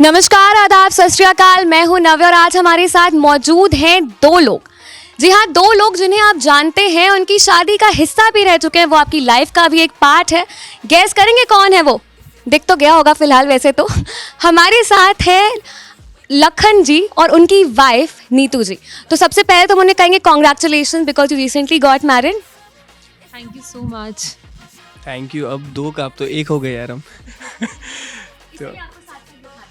नमस्कार, आदाब, सत श्री अकाल। मैं हूं नव्या और आज हमारे साथ मौजूद हैं दो लोग। जी हाँ, दो लोग जिन्हें आप जानते हैं, उनकी शादी का हिस्सा भी रह चुके हैं, वो आपकी लाइफ का भी एक पार्ट है। गैस करेंगे कौन है वो? दिख तो गया होगा फिलहाल वैसे तो। हमारे साथ है लखन जी और उनकी वाइफ नीतू जी। तो सबसे पहले तो हम उन्हें कहेंगे congratulation because you recently got married. Thank you so much. Thank you. अब दो का अब तो एक हो गए यार हम। तो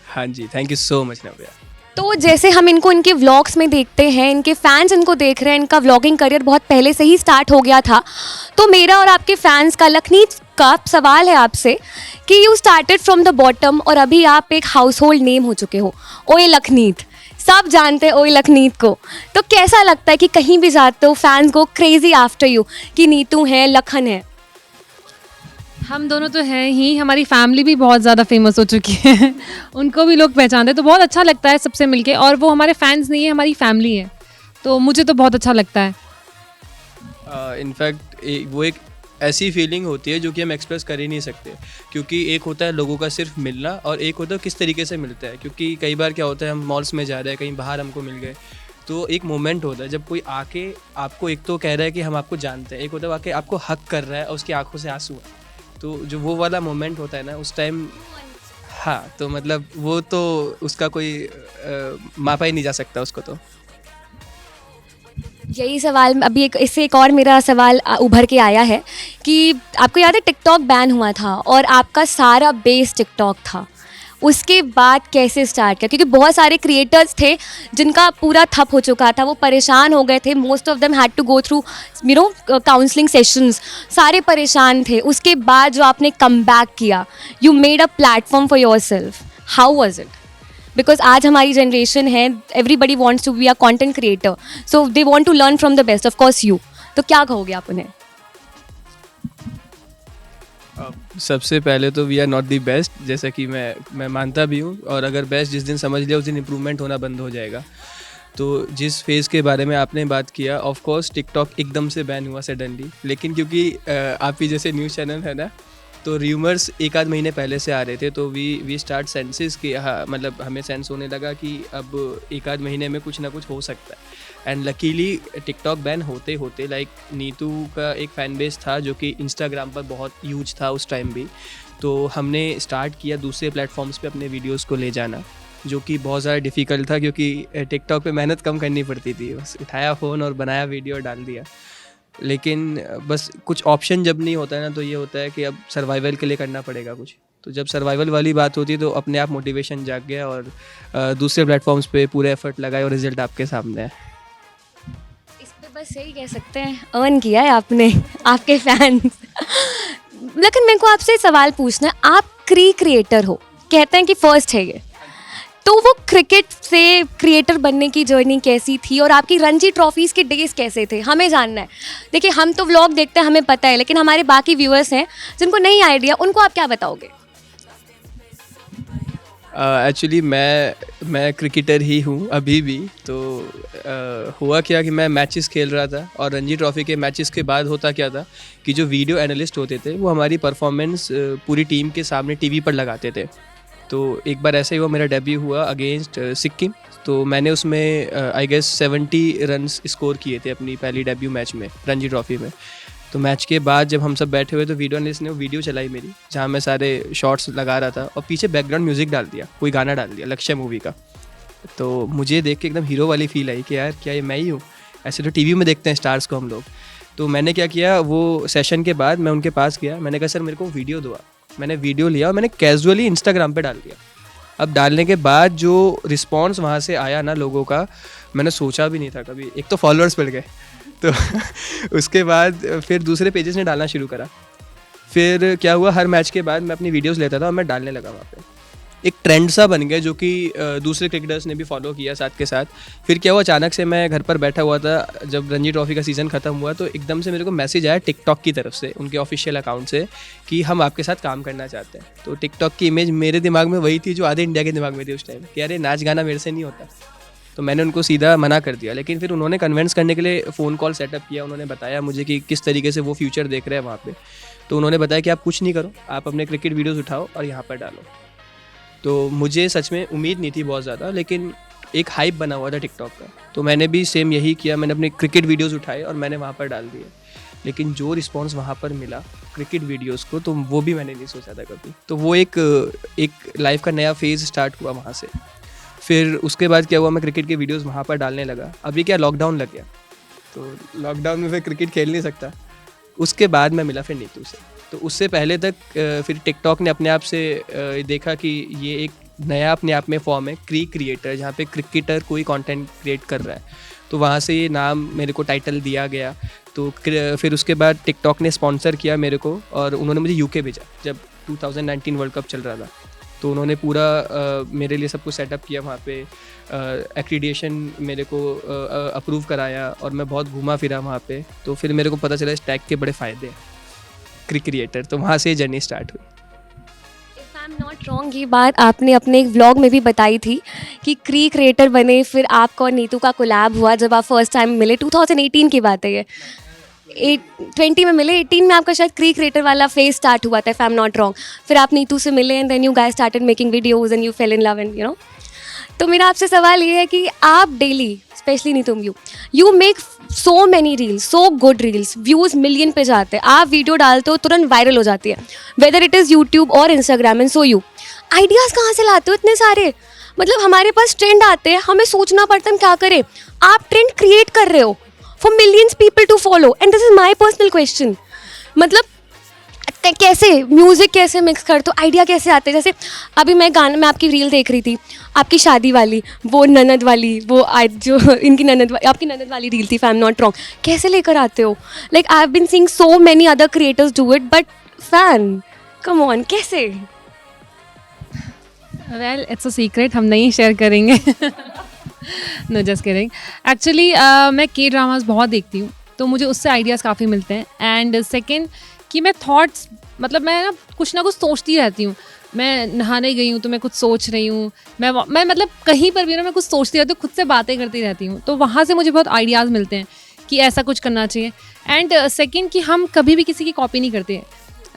हाँ जी, थैंक यू सो मच नव्या। तो जैसे हम इनको इनके व्लॉग्स में देखते हैं, इनके फैंस इनको देख रहे हैं, इनका व्लॉगिंग करियर बहुत पहले से ही स्टार्ट हो गया था। तो मेरा और आपके फैंस का, लखनीत का सवाल है आपसे कि you started from the bottom और अभी आप एक हाउस होल्ड नेम हो चुके हो, ओए लखनीत। सब जानते हैं ओए लखनीत को। तो कैसा लगता है कि कहीं भी जाते हो fans go crazy after you कि नीतू है, लखन है? हम दोनों तो हैं ही, हमारी फैमिली भी बहुत ज़्यादा फेमस हो चुकी है। उनको भी लोग पहचानते हैं, तो बहुत अच्छा लगता है सबसे मिलके। और वो हमारे फैंस नहीं है, हमारी फैमिली है, तो मुझे तो बहुत अच्छा लगता है। इनफैक्ट वो एक ऐसी फीलिंग होती है जो कि हम एक्सप्रेस कर ही नहीं सकते, क्योंकि एक होता है लोगों का सिर्फ मिलना और एक होता है किस तरीके से मिलता है। क्योंकि कई बार क्या होता है, हम मॉल्स में जा रहे हैं, कहीं बाहर हमको मिल गए, तो एक मोमेंट होता है जब कोई आके आपको एक तो कह रहा है कि हम आपको जानते हैं, एक होता है आके आपको हक कर रहा है और उसकी आंखों से आंसू है। तो जो वो वाला मोमेंट होता है ना उस टाइम, हाँ, तो मतलब वो तो उसका कोई मापा ही नहीं जा सकता उसको। तो यही सवाल अभी इससे एक और मेरा सवाल उभर के आया है कि आपको याद है टिकटॉक बैन हुआ था और आपका सारा बेस टिकटॉक था। उसके बाद कैसे स्टार्ट किया? क्योंकि बहुत सारे क्रिएटर्स थे जिनका पूरा ठप हो चुका था, वो परेशान हो गए थे। Most of them had to go through counselling sessions, सारे परेशान थे। उसके बाद जो आपने कम बैक किया, you made a platform for yourself, how was it? Because आज हमारी जनरेशन है, everybody wants to be a content creator, so they want to learn from the best, of course you. तो क्या कहोगे आप उन्हें? सबसे पहले तो we are not the best, जैसा कि मैं मानता भी हूँ। और अगर बेस्ट जिस दिन समझ लिया उस दिन इम्प्रूवमेंट होना बंद हो जाएगा। तो जिस फेज़ के बारे में आपने बात किया, ऑफ कोर्स टिकटॉक एकदम से बैन हुआ सडनली, लेकिन क्योंकि आप ही जैसे न्यूज़ चैनल है ना, तो र्यूमर्स एक आध महीने पहले से आ रहे थे। तो वी स्टार्ट सेंसेस कि हाँ, मतलब हमें सेंस होने लगा कि अब एक आध महीने में कुछ ना कुछ हो सकता है। एंड लकीली टिकटॉक बैन होते होते, लाइक नीतू का एक फ़ैन बेस था जो कि इंस्टाग्राम पर बहुत ह्यूज था उस टाइम भी, तो हमने स्टार्ट किया दूसरे प्लेटफॉर्म्स पे अपने वीडियोस को ले जाना, जो कि बहुत ज़्यादा डिफ़िकल्ट था क्योंकि टिकटॉक पे मेहनत कम करनी पड़ती थी। बस उठाया फ़ोन और बनाया वीडियो और डाल दिया। लेकिन बस कुछ ऑप्शन जब नहीं होता है ना, तो ये होता है कि अब सर्वाइवल के लिए करना पड़ेगा कुछ। तो जब सर्वाइवल वाली बात होती है तो अपने आप मोटिवेशन जाग गया और दूसरे प्लेटफॉर्म्स पे पूरे एफर्ट लगाए और रिजल्ट आपके सामने है। इस पे बस यही कह सकते हैं, अर्न किया है आपने, आपके फैंस। लेकिन मेरे को आपसे सवाल पूछना है, आप क्रिएटर हो, कहते हैं कि फर्स्ट है ये, तो वो क्रिकेट से क्रिएटर बनने की जर्नी कैसी थी और आपकी रणजी ट्रॉफीज़ के डेज कैसे थे, हमें जानना है। देखिए, हम तो व्लॉग देखते हैं, हमें पता है, लेकिन हमारे बाकी व्यूअर्स हैं जिनको नहीं आइडिया, उनको आप क्या बताओगे? एक्चुअली मैं क्रिकेटर ही हूँ अभी भी। तो हुआ क्या कि मैं मैचेस खेल रहा था और रणजी ट्रॉफ़ी के मैचेस के बाद होता क्या था कि जो वीडियो एनालिस्ट होते थे वो हमारी परफॉर्मेंस पूरी टीम के सामने टीवी पर लगाते थे। तो एक बार ऐसे ही वो मेरा डेब्यू हुआ अगेंस्ट सिक्किम। तो मैंने उसमें आई गेस 70 रन्स स्कोर किए थे अपनी पहली डेब्यू मैच में रणजी ट्रॉफ़ी में। तो मैच के बाद जब हम सब बैठे हुए तो वीडियो एनालिस्ट ने वो वीडियो चलाई मेरी, जहाँ मैं सारे शॉट्स लगा रहा था और पीछे बैकग्राउंड म्यूज़िक डाल दिया, कोई गाना डाल दिया लक्ष्य मूवी का। तो मुझे देख के एकदम हीरो वाली फील आई कि यार क्या ये मैं ही हूँ? ऐसे तो टीवी में देखते हैं स्टार्स को हम लोग। तो मैंने क्या किया, वो सेशन के बाद मैं उनके पास गया, मैंने कहा सर मेरे को वीडियो दो। मैंने वीडियो लिया और मैंने कैजुअली इंस्टाग्राम पे डाल दिया। अब डालने के बाद जो रिस्पॉन्स वहाँ से आया ना लोगों का, मैंने सोचा भी नहीं था कभी। एक तो फॉलोअर्स बढ़ गए, तो उसके बाद फिर दूसरे पेजेस ने डालना शुरू करा। फिर क्या हुआ, हर मैच के बाद मैं अपनी वीडियोस लेता था और मैं डालने लगा वहाँ पे। एक ट्रेंड सा बन गया जो कि दूसरे क्रिकेटर्स ने भी फॉलो किया साथ के साथ। फिर क्या हुआ, अचानक से मैं घर पर बैठा हुआ था, जब रणजी ट्रॉफ़ी का सीज़न ख़त्म हुआ तो एकदम से मेरे को मैसेज आया टिकटॉक की तरफ से, उनके ऑफिशियल अकाउंट से, कि हम आपके साथ काम करना चाहते हैं। तो टिकटॉक की इमेज मेरे दिमाग में वही थी जो आधे इंडिया के दिमाग में थी उस टाइम, कि अरे नाच गाना मेरे से नहीं होता। तो मैंने उनको सीधा मना कर दिया। लेकिन फिर उन्होंने कन्विंस करने के लिए फ़ोन कॉल सेटअप किया। उन्होंने बताया मुझे कि किस तरीके से वो फ्यूचर देख रहे हैं वहाँ पे। तो उन्होंने बताया कि आप कुछ नहीं करो, आप अपने क्रिकेट वीडियोस उठाओ और यहाँ पर डालो। तो मुझे सच में उम्मीद नहीं थी बहुत ज़्यादा, लेकिन एक हाइप बना हुआ था टिकटॉक का, तो मैंने भी सेम यही किया। मैंने अपने क्रिकेट वीडियोज़ उठाए और मैंने वहाँ पर डाल दिए, लेकिन जो रिस्पॉन्स वहाँ पर मिला क्रिकेट वीडियोज़ को, तो वो भी मैंने नहीं सोचा था कभी। तो वो एक लाइफ का नया फेज़ स्टार्ट हुआ वहाँ से। फिर उसके बाद क्या हुआ, मैं क्रिकेट के वीडियोज़ वहाँ पर डालने लगा। अभी क्या लॉकडाउन लग गया, तो लॉकडाउन में फिर क्रिकेट खेल नहीं सकता। उसके बाद मैं मिला फिर नीतू से। तो उससे पहले तक फिर टिकटॉक ने अपने आप से देखा कि ये एक नया अपने आप में फॉर्म है, क्रिएटर, जहाँ पे क्रिकेटर कोई कंटेंट क्रिएट कर रहा है। तो वहाँ से ये नाम मेरे को टाइटल दिया गया। तो फिर उसके बाद टिकटॉक ने स्पॉन्सर किया मेरे को और उन्होंने मुझे यूके भेजा जब 2019 वर्ल्ड कप चल रहा था। तो उन्होंने पूरा मेरे लिए सब कुछ सेटअप किया वहाँ पे, एक्रीडिएशन मेरे को अप्रूव कराया और मैं बहुत घूमा फिरा वहाँ पे। तो फिर मेरे को पता चला इस टैग के बड़े फ़ायदे हैं, क्रिएटर। तो वहाँ से ये जर्नी स्टार्ट हुई। If I am not wrong, ये बात आपने अपने एक व्लॉग में भी बताई थी कि क्रिएटर बने, फिर आपका और नीतू का कोलैब हुआ जब आप फर्स्ट टाइम मिले। 2018 की बात है ये। 20 में मिले, 18 में आपका शायद क्रिएटर वाला फेज स्टार्ट हुआ था, if I am not wrong. फिर आप नीतू से मिले and then you guys started making videos and you fell in love and तो मेरा आपसे सवाल ये है कि आप daily, specially Neetu, you make so many reels, so good reels, views million पे जाते हैं, आप वीडियो डालते हो तुरंत वायरल हो जाती है, वेदर इट इज़ यूट्यूब और Instagram and so you. Ideas कहाँ से लाते हो इतने सारे? मतलब हमारे पास ट्रेंड आते हैं, हमें सोचना पड़ता है हम क्या करें, आप ट्रेंड क्रिएट कर रहे हो for millions people to follow and this is my personal question. मतलब कैसे म्यूज़िक कैसे मिक्स करते हो, आइडिया कैसे आते हैं? जैसे अभी मैं आपकी रील देख रही थी, आपकी शादी वाली, वो ननद वाली, वो जो इनकी आपकी ननद वाली रील थी, if I am not wrong. कैसे लेकर आते हो? Like I have been seeing so many other creators do it, but fan, come on, कैसे? वेल, इट्स अ सीक्रेट, हम नहीं शेयर करेंगे। No, just kidding. एक्चुअली मैं के ड्रामास बहुत देखती हूँ, तो मुझे उससे आइडियाज़ काफ़ी मिलते हैं। एंड सेकेंड कि मैं थॉट्स, मतलब मैं ना कुछ सोचती रहती हूँ। मैं नहाने गई हूँ तो मैं कुछ सोच रही हूँ, मैं मतलब कहीं पर भी ना मैं कुछ सोचती रहती हूँ, खुद से बातें करती रहती हूँ। तो वहाँ से मुझे बहुत आइडियाज़ मिलते हैं कि ऐसा कुछ करना चाहिए। एंड सेकेंड कि हम कभी भी किसी की कॉपी नहीं करते हैं।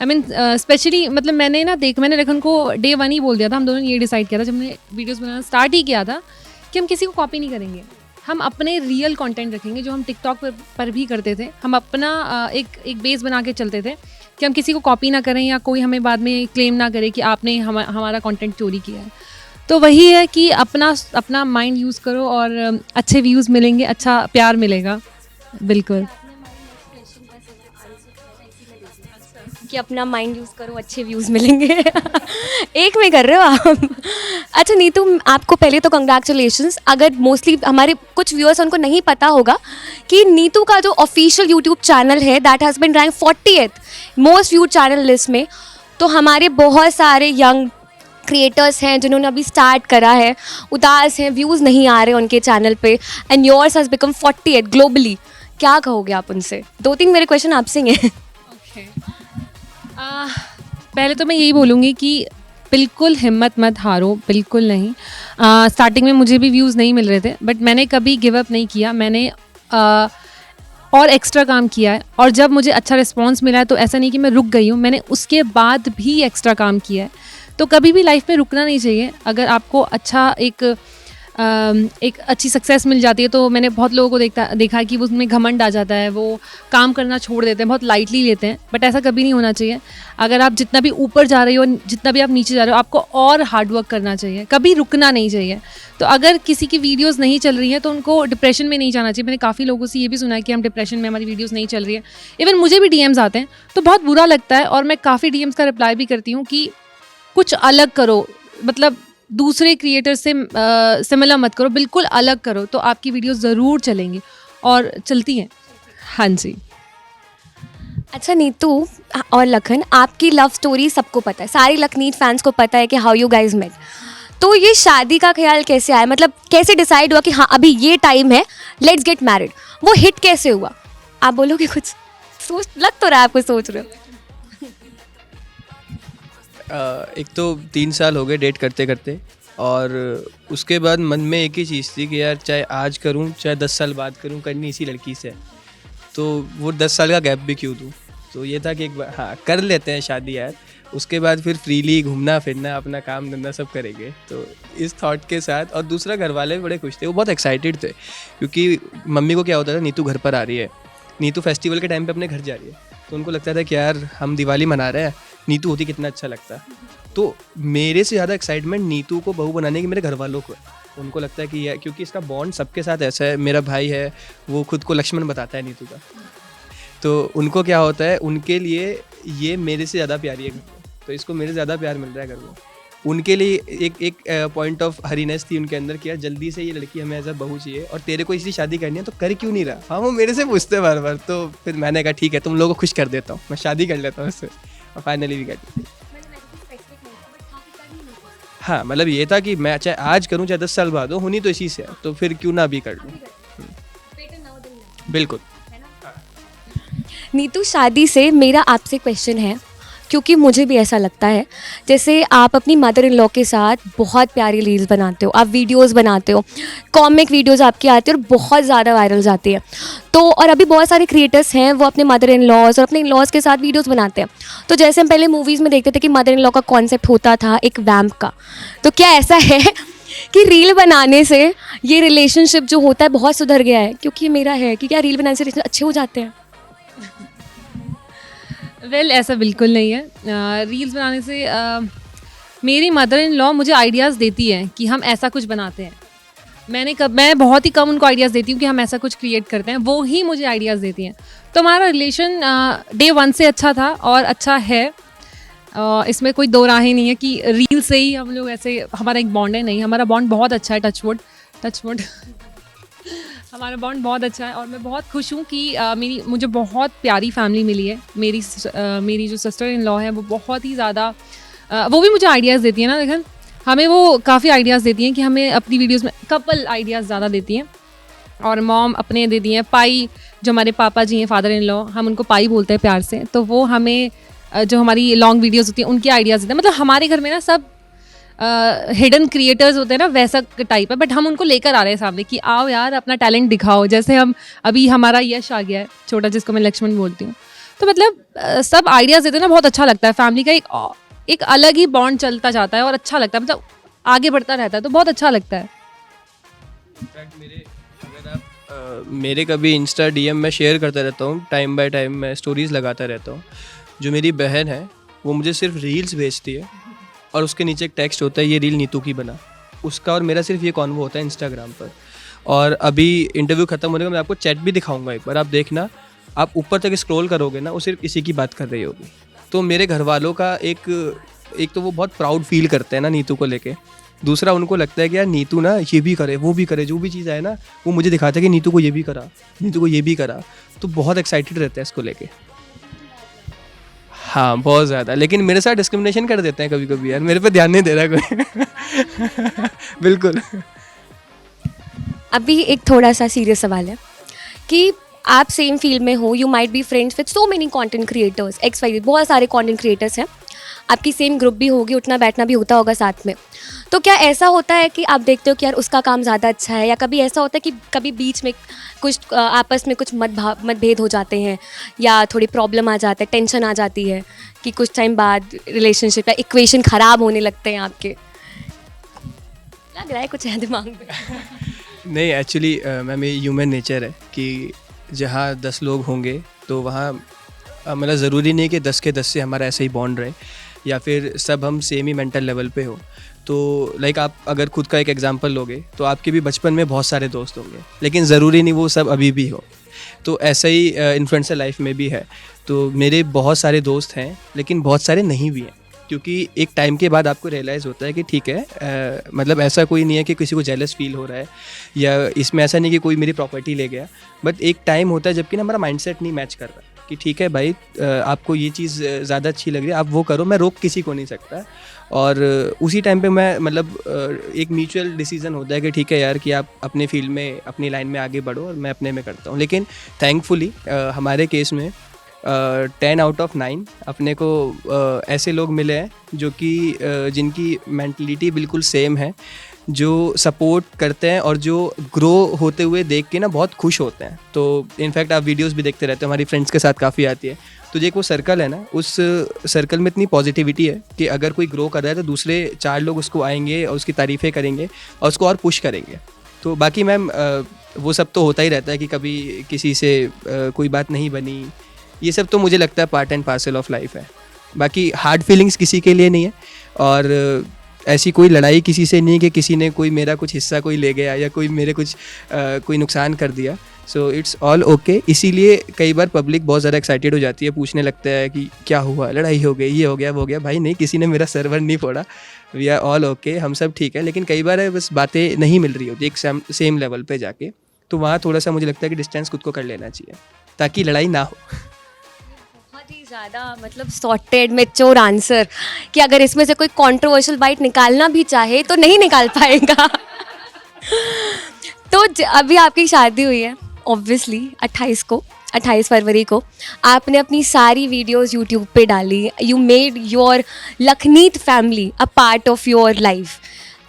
आई मीन स्पेशली, मतलब मैंने लखन को डे 1 ही बोल दिया था, हम दोनों ने ये डिसाइड किया था जब हमने वीडियोज़ बनाना स्टार्ट ही किया था कि हम किसी को कॉपी नहीं करेंगे, हम अपने रियल कंटेंट रखेंगे जो हम टिकटॉक पर भी करते थे। हम अपना एक बेस बना के चलते थे कि हम किसी को कॉपी ना करें या कोई हमें बाद में क्लेम ना करे कि आपने हमारा कंटेंट चोरी किया है। तो वही है कि अपना माइंड यूज़ करो और अच्छे व्यूज़ मिलेंगे, अच्छा प्यार मिलेगा। बिल्कुल, कि अपना माइंड यूज़ करो, अच्छे व्यूज़ मिलेंगे। एक में कर रहे हो आप। अच्छा नीतू, आपको पहले तो कंग्रेचुलेशंस। अगर मोस्टली हमारे कुछ व्यूअर्स उनको नहीं पता होगा कि नीतू का जो ऑफिशियल यूट्यूब चैनल है that has been rank 40th most viewed channel list में। तो हमारे बहुत सारे यंग क्रिएटर्स हैं जिन्होंने अभी स्टार्ट करा है, उदास हैं, व्यूज़ नहीं आ रहे उनके चैनल पे, and yours has become 40th globally. क्या कहोगे आप उनसे? 2-3 मेरे क्वेश्चन आपसे ही हैं। पहले तो मैं यही बोलूँगी कि बिल्कुल हिम्मत मत हारो, बिल्कुल नहीं। स्टार्टिंग में मुझे भी व्यूज़ नहीं मिल रहे थे, बट मैंने कभी गिव अप नहीं किया। मैंने और एक्स्ट्रा काम किया है, और जब मुझे अच्छा रिस्पांस मिला है तो ऐसा नहीं कि मैं रुक गई हूँ, मैंने उसके बाद भी एक्स्ट्रा काम किया है। तो कभी भी लाइफ में रुकना नहीं चाहिए। अगर आपको अच्छा एक अच्छी सक्सेस मिल जाती है, तो मैंने बहुत लोगों को देखा कि उसमें घमंड आ जाता है, वो काम करना छोड़ देते हैं, बहुत लाइटली लेते हैं। बट ऐसा कभी नहीं होना चाहिए। अगर आप जितना भी ऊपर जा रहे हो, जितना भी आप नीचे जा रहे हो, आपको और हार्ड वर्क करना चाहिए, कभी रुकना नहीं चाहिए। तो अगर किसी की वीडियोस नहीं चल रही हैं तो उनको डिप्रेशन में नहीं जाना चाहिए। मैंने काफ़ी लोगों से ये भी सुना है कि हम डिप्रेशन में, हमारी वीडियोस नहीं चल रही है। इवन मुझे भी डीएम्स आते हैं तो बहुत बुरा लगता है, और मैं काफ़ी डीएम्स का रिप्लाई भी करती हूँ कि कुछ अलग करो, मतलब दूसरे क्रिएटर से सिमिलर मत करो, बिल्कुल अलग करो, तो आपकी वीडियो ज़रूर चलेंगी और चलती हैं। हाँ जी। अच्छा नीतू और लखन, आपकी लव स्टोरी सबको पता है, सारी लखनीत फैंस को पता है कि हाउ यू गाइज मेट। तो ये शादी का ख्याल कैसे आया? मतलब कैसे डिसाइड हुआ कि हाँ अभी ये टाइम है, लेट्स गेट मैरिड? वो हिट कैसे हुआ? आप बोलोगे कुछ? सोच लग तो रहा है आपको सोच रहे हो। एक तो 3 साल हो गए डेट करते करते, और उसके बाद मन में एक ही चीज़ थी कि यार चाहे आज करूं चाहे 10 साल बाद करूं, करनी इसी लड़की से। तो वो 10 साल का गैप भी क्यों दूं, तो ये था कि एक बार हाँ कर लेते हैं शादी यार। उसके बाद फिर फ्रीली घूमना फिरना अपना काम धंधा सब करेंगे। तो इस थॉट के साथ, और दूसरा घर वाले भी बड़े खुश थे, वो बहुत एक्साइटेड थे क्योंकि मम्मी को क्या होता था, नीतू घर पर आ रही है, नीतू फेस्टिवल के टाइम पे अपने घर जा रही है, तो उनको लगता था कि यार हम दिवाली मना रहे हैं, नीतू होती कितना अच्छा लगता। तो मेरे से ज़्यादा एक्साइटमेंट नीतू को बहू बनाने की मेरे घर वालों को है। उनको लगता है कि यार क्योंकि इसका बॉन्ड सबके साथ ऐसा है, मेरा भाई है वो खुद को लक्ष्मण बताता है नीतू का, तो उनको क्या होता है, उनके लिए ये मेरे से ज़्यादा प्यारी है घर में, तो इसको मेरे से ज़्यादा प्यार मिल रहा है घर में। उनके लिए एक पॉइंट ऑफ हरीनेस थी उनके अंदर कि यार जल्दी से ये लड़की हमें एज अ बहू चाहिए, और तेरे को इसलिए शादी करनी है तो कर क्यों नहीं रहा। हाँ, वो मेरे से पूछते बार बार, तो फिर मैंने कहा ठीक है तुम लोगों को खुश कर देता हूँ, मैं शादी कर लेता हूँ उससे, और फाइनली भी कर ली। हाँ, मतलब ये था कि मैं चाहे आज करूँ चाहे 10 साल बाद हो, होनी तो इसी से है, तो फिर क्यों ना अभी कर लूँ। बिल्कुल। नीतू, शादी से मेरा आपसे क्वेश्चन है, क्योंकि मुझे भी ऐसा लगता है, जैसे आप अपनी मदर इन लॉ के साथ बहुत प्यारी रील्स बनाते हो, आप वीडियोस बनाते हो, कॉमिक वीडियोस आपकी आती है और बहुत ज़्यादा वायरल जाती है। तो और अभी बहुत सारे क्रिएटर्स हैं वो अपने मदर इन लॉज और अपने इन लॉज के साथ वीडियोस बनाते हैं। तो जैसे हम पहले मूवीज़ में देखते थे कि मदर इन लॉ का कॉन्सेप्ट होता था एक वैम्प का, तो क्या ऐसा है कि रील बनाने से ये रिलेशनशिप जो होता है बहुत सुधर गया है? क्योंकि मेरा है कि क्या रील बनाने से रिलेशन अच्छे हो जाते हैं? वेल ऐसा बिल्कुल नहीं है। रील्स बनाने से मेरी मदर इन लॉ मुझे आइडियाज़ देती है कि हम ऐसा कुछ बनाते हैं। मैं बहुत ही कम उनको आइडियाज़ देती हूँ कि हम ऐसा कुछ क्रिएट करते हैं, वो ही मुझे आइडियाज़ देती हैं। तो हमारा रिलेशन डे 1 से अच्छा था और अच्छा है। इसमें कोई दो राहें नहीं है कि रील से ही हम लोग ऐसे हमारा एक बॉन्ड है, नहीं, हमारा बॉन्ड बहुत अच्छा है। टचवुड हमारा बॉन्ड बहुत अच्छा है और मैं बहुत खुश हूँ कि मुझे बहुत प्यारी फैमिली मिली है। मेरी जो सिस्टर इन लॉ है वो बहुत ही ज़्यादा वो भी मुझे आइडियाज़ देती है ना, लेकिन हमें वो काफ़ी आइडियाज़ देती हैं कि हमें अपनी वीडियोस में कपल आइडियाज़ ज़्यादा देती हैं। और मॉम अपने दे दी हैं। पाई, जो हमारे पापा जी हैं, फादर इन लॉ, हम उनको पाई बोलते हैं प्यार से, तो वो हमें जो हमारी लॉन्ग वीडियोस होती हैं उनकी आइडियाज़ देते हैं। मतलब हमारे घर में ना सब हिडन क्रिएटर्स होते हैं ना, वैसा टाइप है, बट हम उनको लेकर आ रहे हैं सामने कि आओ यार अपना टैलेंट दिखाओ। जैसे हम अभी हमारा यश आ गया है छोटा, जिसको मैं लक्ष्मण बोलती हूँ, तो मतलब सब आइडियाज़ देते हैं ना, बहुत अच्छा लगता है। फैमिली का एक अलग ही बॉन्ड चलता जाता है और अच्छा लगता है, मतलब आगे बढ़ता रहता है, तो बहुत अच्छा लगता है। मेरे कभी इंस्टा डीएम में शेयर करता रहता हूँ, टाइम बाय टाइम मैं स्टोरीज़ लगाता रहता हूँ। जो मेरी बहन है वो मुझे सिर्फ रील्स भेजती है और उसके नीचे एक टेक्स्ट होता है, ये रील नीतू की बना। उसका और मेरा सिर्फ ये कॉन्वो होता है इंस्टाग्राम पर। और अभी इंटरव्यू ख़त्म होने का मैं आपको चैट भी दिखाऊंगा, एक बार आप देखना, आप ऊपर तक स्क्रॉल करोगे ना, वो सिर्फ इसी की बात कर रही होगी। तो मेरे घर वालों का एक तो वो बहुत प्राउड फील करते हैं ना नीतू को लेके। दूसरा, उनको लगता है कि यार नीतू ना ये भी करे वो भी करे, जो भी चीज़ आए ना वो मुझे दिखाते हैं कि नीतू को ये भी करा, नीतू को ये भी करा। तो बहुत एक्साइटेड रहते हैं इसको लेके। हाँ, बहुत ज़्यादा। लेकिन मेरे साथ डिस्क्रिमिनेशन कर देते हैं कभी कभी, यार मेरे पे ध्यान नहीं दे रहा कोई। बिल्कुल। अभी एक थोड़ा सा सीरियस सवाल है कि आप सेम फील्ड में हो, you might be friends with so many content creators, XYZ, बहुत सारे कंटेंट क्रिएटर्स हैं, आपकी सेम ग्रुप भी होगी, उठना बैठना भी होता होगा साथ में। तो क्या ऐसा होता है कि आप देखते हो कि यार उसका काम ज़्यादा अच्छा है, या कभी ऐसा होता है कि कभी बीच में कुछ आपस में कुछ मतभेद हो जाते हैं, या थोड़ी प्रॉब्लम आ जाता है, टेंशन आ जाती है कि कुछ टाइम बाद रिलेशनशिप या इक्वेशन ख़राब होने लगते हैं आपके? लग रहा है कुछ है दिमाग में। नहीं, एक्चुअली मैम ये ह्यूमन नेचर है कि जहाँ 10 लोग होंगे तो वहाँ मतलब ज़रूरी नहीं कि 10 के 10 से हमारा ऐसा ही बॉन्ड रहे, या फिर सब हम सेम ही मेंटल लेवल पे हो। तो लाइक आप अगर खुद का एक एग्जांपल लोगे तो आपके भी बचपन में बहुत सारे दोस्त होंगे, लेकिन ज़रूरी नहीं वो सब अभी भी हो। तो ऐसा ही इन्फ्लुएंसर लाइफ में भी है। तो मेरे बहुत सारे दोस्त हैं, लेकिन बहुत सारे नहीं भी हैं, क्योंकि एक टाइम के बाद आपको रियलाइज़ होता है कि ठीक है, मतलब ऐसा कोई नहीं है कि किसी को जेलस फील हो रहा है, या इसमें ऐसा नहीं कि कोई मेरी प्रॉपर्टी ले गया। बट एक टाइम होता है जबकि ना हमारा माइंडसेट नहीं मैच कर रहा कि ठीक है भाई, आपको ये चीज़ ज़्यादा अच्छी लग रही है, आप वो करो, मैं रोक किसी को नहीं सकता। और उसी टाइम पे मैं मतलब एक म्यूचुअल डिसीजन होता है कि ठीक है यार, कि आप अपने फील्ड में अपनी लाइन में आगे बढ़ो और मैं अपने में करता हूँ। लेकिन थैंकफुली हमारे केस में 10 आउट ऑफ 9 अपने को ऐसे लोग मिले हैं जो कि जिनकी मेंटलिटी बिल्कुल सेम है, जो सपोर्ट करते हैं और जो ग्रो होते हुए देख के ना बहुत खुश होते हैं। तो इनफैक्ट आप वीडियोस भी देखते रहते हो, हमारी फ्रेंड्स के साथ काफ़ी आती है। तो जो एक वो सर्कल है ना, उस सर्कल में इतनी पॉजिटिविटी है कि अगर कोई ग्रो कर रहा है तो दूसरे 4 लोग उसको आएंगे और उसकी तारीफ़ें करेंगे और उसको और पुश करेंगे। तो बाकी मैम वो सब तो होता ही रहता है कि कभी किसी से कोई बात नहीं बनी, ये सब तो मुझे लगता है part and parcel of life है। बाकी हार्ड फीलिंग्स किसी के लिए नहीं है और ऐसी कोई लड़ाई किसी से नहीं है कि किसी ने कोई मेरा कुछ हिस्सा कोई ले गया या कोई मेरे कुछ कोई नुकसान कर दिया। So it's all okay. इसीलिए कई बार पब्लिक बहुत ज़्यादा एक्साइटेड हो जाती है, पूछने लगता है कि क्या हुआ, लड़ाई हो गई, ये हो गया, वो हो गया। भाई नहीं, किसी ने मेरा सर्वर नहीं फोड़ा, वी आर ऑल ओके, हम सब ठीक है। लेकिन कई बार बस बातें नहीं मिल रही होती एक सेम लेवल पे जाके, तो वहाँ थोड़ा सा मुझे लगता है कि डिस्टेंस खुद को कर लेना चाहिए ताकि लड़ाई ना हो। बहुत ही ज़्यादा मतलब सॉर्टेड मैच्योर आंसर कि अगर इसमें से कोई कंट्रोवर्शियल बाइट निकालना भी चाहे तो नहीं निकाल पाएगा। तो अभी आपकी शादी हुई है ऑब्वियसली 28 फरवरी को आपने अपनी सारी वीडियोस यूट्यूब पे डाली। You made your Lakhneet family a part of your life.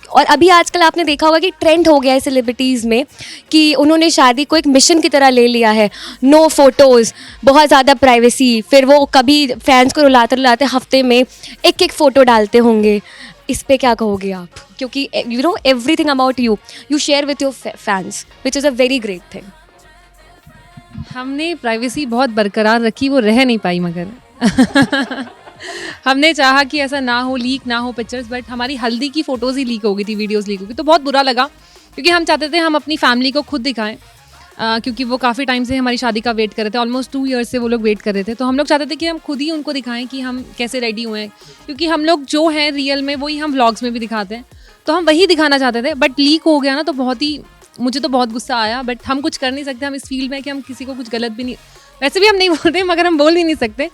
और अभी आजकल आपने देखा होगा कि ट्रेंड हो गया है सेलिब्रिटीज़ में कि उन्होंने शादी को एक मिशन की तरह ले लिया है। नो फोटोज़, बहुत ज़्यादा प्राइवेसी, फिर वो कभी फैंस को रुलाते रुलाते हफ्ते में एक फ़ोटो डालते होंगे। इस पे क्या कहोगे आप? क्योंकि you know everything about you share with your fans which is a very great thing. हमने प्राइवेसी बहुत बरकरार रखी, वो रह नहीं पाई मगर हमने चाहा कि ऐसा ना हो, लीक ना हो पिक्चर्स, बट हमारी हल्दी की फ़ोटोज़ ही लीक हो गई थी, वीडियोज़ लीक हो गई, तो बहुत बुरा लगा क्योंकि हम चाहते थे हम अपनी फैमिली को खुद दिखाएं। क्योंकि वो काफ़ी टाइम से हमारी शादी का वेट कर रहे थे, ऑलमोस्ट 2 ईयर्स से वो लोग वेट कर रहे थे। तो हम लोग चाहते थे कि हम खुद ही उनको दिखाएं कि हम कैसे रेडी हुए हैं, क्योंकि हम लोग जो हैं रियल में वही हम व्लॉग्स में भी दिखाते हैं, तो हम वही दिखाना चाहते थे। बट लीक हो गया ना, तो मुझे तो बहुत गुस्सा आया, बट हम कुछ कर नहीं सकते। हम इस फील्ड में कि हम किसी को कुछ गलत भी नहीं, वैसे भी हम नहीं बोलते मगर हम बोल ही नहीं सकते।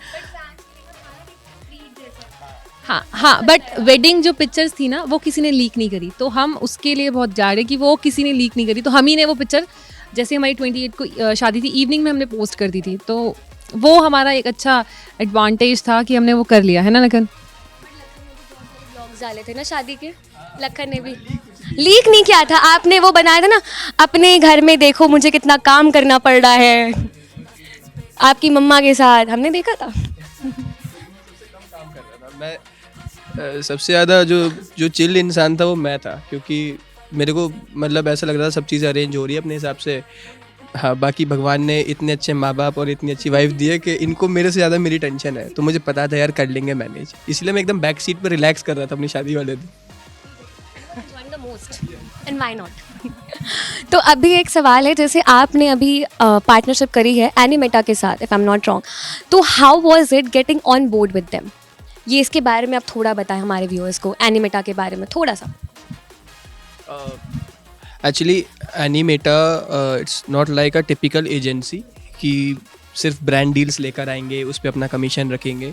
हाँ, बट वेडिंग जो पिक्चर्स थी ना वो किसी ने लीक नहीं करी, तो हम उसके लिए बहुत जा रहे कि वो किसी ने लीक नहीं करी। तो हम ही ने वो पिक्चर, जैसे हमारी 28 को शादी थी, इवनिंग में हमने पोस्ट कर दी थी, तो वो हमारा एक अच्छा एडवांटेज था कि हमने वो कर लिया है ना। लखन ब्लॉग्स डाले थे ना शादी के, लखन ने भी लीक नहीं किया था, आपने वो बनाया था ना, अपने घर में देखो मुझे कितना काम करना पड़ रहा है आपकी मम्मा के साथ, हमने देखा था। मैं सबसे ज़्यादा जो चिल इंसान था वो मैं था, क्योंकि मेरे को मतलब ऐसा लग रहा था सब चीज़ें अरेंज हो रही है अपने हिसाब से। हाँ, बाकी भगवान ने इतने अच्छे माँ बाप और इतनी अच्छी वाइफ दी है कि इनको मेरे से ज़्यादा मेरी टेंशन है, तो मुझे पता था यार कर लेंगे मैनेज, इसलिए मैं एकदम बैक सीट पर रिलैक्स कर रहा था अपनी शादी वाले दिन। And why not. तो अभी एक सवाल है, जैसे आपने अभी पार्टनरशिप करी है एनिमेटा के साथ, if I am not wrong, तो how was it getting on board with them? ये इसके बारे में आप थोड़ा बताएं हमारे व्यूअर्स को, एनिमेटा के बारे में थोड़ा सा। Actually Animeta it's not like a typical agency कि सिर्फ ब्रांड डील्स लेकर आएंगे, उस पर अपना कमीशन रखेंगे।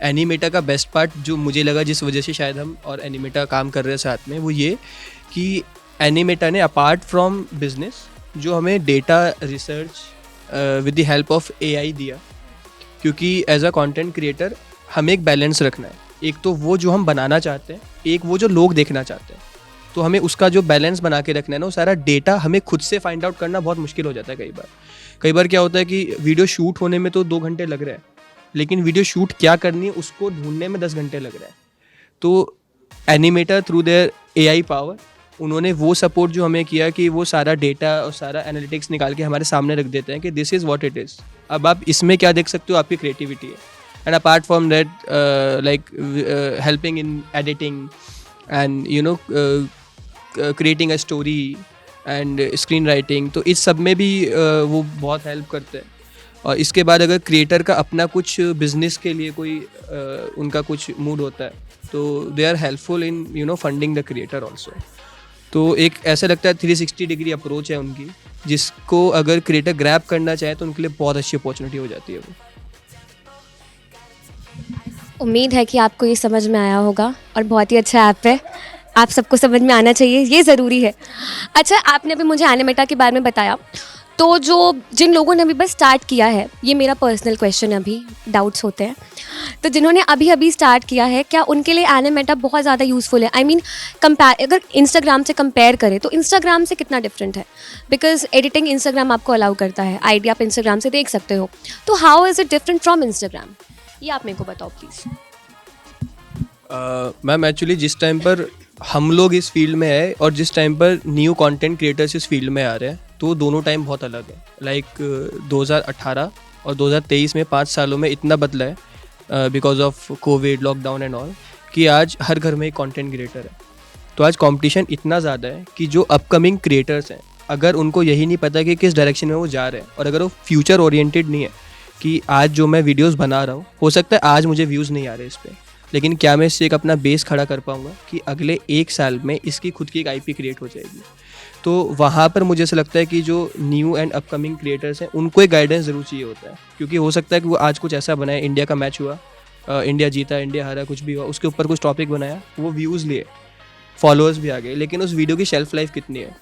एनिमेटा का बेस्ट पार्ट जो मुझे लगा, जिस वजह से शायद हम और एनिमेटा काम कर रहे हैं साथ में, वो ये कि एनिमेटा ने अपार्ट फ्रॉम बिजनेस जो हमें data research with the help of AI दिया, क्योंकि एज अ कंटेंट क्रिएटर हमें एक बैलेंस रखना है, एक तो वो जो हम बनाना चाहते हैं, एक वो जो लोग देखना चाहते हैं। तो हमें उसका जो बैलेंस बना के रखना है ना, वो सारा डेटा हमें खुद से फाइंड आउट करना बहुत मुश्किल हो जाता है। कई बार क्या होता है कि वीडियो शूट होने में तो 2 घंटे लग रहे हैं, लेकिन वीडियो शूट क्या करनी है उसको ढूंढने में 10 घंटे लग रहा है। तो animator through their AI power, उन्होंने वो सपोर्ट जो हमें किया कि वो सारा डेटा और सारा एनालिटिक्स निकाल के हमारे सामने रख देते हैं कि this is what it is. अब आप इसमें क्या देख सकते हो, आपकी क्रिएटिविटी है। And apart from that like helping in editing and you know creating a story and screen writing, तो इस सब में भी वो बहुत हेल्प करते हैं। और इसके बाद अगर क्रिएटर का अपना कुछ बिजनेस के लिए कोई उनका कुछ मूड होता है, तो they are helpful in you know funding the creator also. तो एक ऐसा लगता है 360 डिग्री अप्रोच है उनकी, जिसको अगर क्रिएटर ग्रैब करना चाहे तो उनके लिए बहुत अच्छी अपॉर्चुनिटी हो जाती है वो। उम्मीद है कि आपको ये समझ में आया होगा और बहुत ही अच्छा ऐप है, आप सबको समझ में आना चाहिए, ये ज़रूरी है। अच्छा, आपने अभी मुझे एनिमेटा के बारे में बताया, तो जो जिन लोगों ने अभी बस स्टार्ट किया है, ये मेरा पर्सनल क्वेश्चन है, अभी डाउट्स होते हैं, तो जिन्होंने अभी अभी स्टार्ट किया है, क्या उनके लिए एनिमेटा बहुत ज़्यादा यूज़फुल है? आई मीन कंपेयर, अगर इंस्टाग्राम से कंपेयर करें तो इंस्टाग्राम से कितना डिफरेंट है? बिकॉज एडिटिंग इंस्टाग्राम आपको अलाउ करता है, आईडी आप इंस्टाग्राम से देख सकते हो, तो how is it different from Instagram? ये आप मेरे को बताओ प्लीज़। मैम एक्चुअली जिस टाइम पर हम लोग इस फील्ड में है और जिस टाइम पर न्यू कंटेंट क्रिएटर्स इस फील्ड में आ रहे हैं, तो दोनों टाइम बहुत अलग है। लाइक 2018 और 2023 में 5 सालों में इतना बदला है because of Covid, lockdown and all, कि आज हर घर में एक कंटेंट क्रिएटर है। तो आज कंपटीशन इतना ज़्यादा है कि जो अपकमिंग क्रिएटर्स हैं, अगर उनको यही नहीं पता कि किस डायरेक्शन में वो जा रहे हैं, और अगर वो फ्यूचर ओरिएंटेड नहीं है कि आज जो मैं वीडियोस बना रहा हूँ, हो सकता है आज मुझे व्यूज़ नहीं आ रहे इस पर, लेकिन क्या मैं इससे एक अपना बेस खड़ा कर पाऊँगा कि अगले 1 साल में इसकी खुद की एक आईपी क्रिएट हो जाएगी। तो वहाँ पर मुझे ऐसा लगता है कि जो न्यू एंड अपकमिंग क्रिएटर्स हैं, उनको एक गाइडेंस ज़रूर चाहिए होता है, क्योंकि हो सकता है कि वो आज कुछ ऐसा बनाए, इंडिया का मैच हुआ, इंडिया जीता, इंडिया हारा, कुछ भी हुआ, उसके ऊपर कुछ टॉपिक बनाया, वो व्यूज़ लिए, फॉलोअर्स भी आ गए, लेकिन उस वीडियो की शेल्फ लाइफ कितनी है,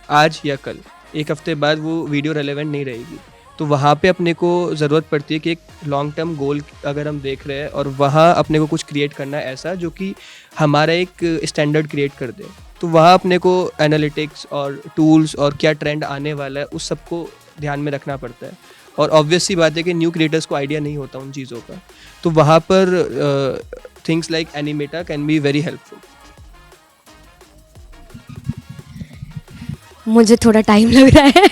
आज या कल, 1 हफ्ते बाद वो वीडियो रेलेवेंट नहीं रहेगी। तो वहाँ पे अपने को ज़रूरत पड़ती है कि एक लॉन्ग टर्म गोल अगर हम देख रहे हैं और वहाँ अपने को कुछ क्रिएट करना है ऐसा जो कि हमारा एक स्टैंडर्ड क्रिएट कर दे, तो वहाँ अपने को एनालिटिक्स और टूल्स और क्या ट्रेंड आने वाला है उस सबको ध्यान में रखना पड़ता है। और ऑब्वियस सी बात है कि न्यू क्रिएटर्स को आइडिया नहीं होता उन चीज़ों का, तो वहाँ पर things like Animeta can be very helpful. मुझे थोड़ा टाइम लग रहा है,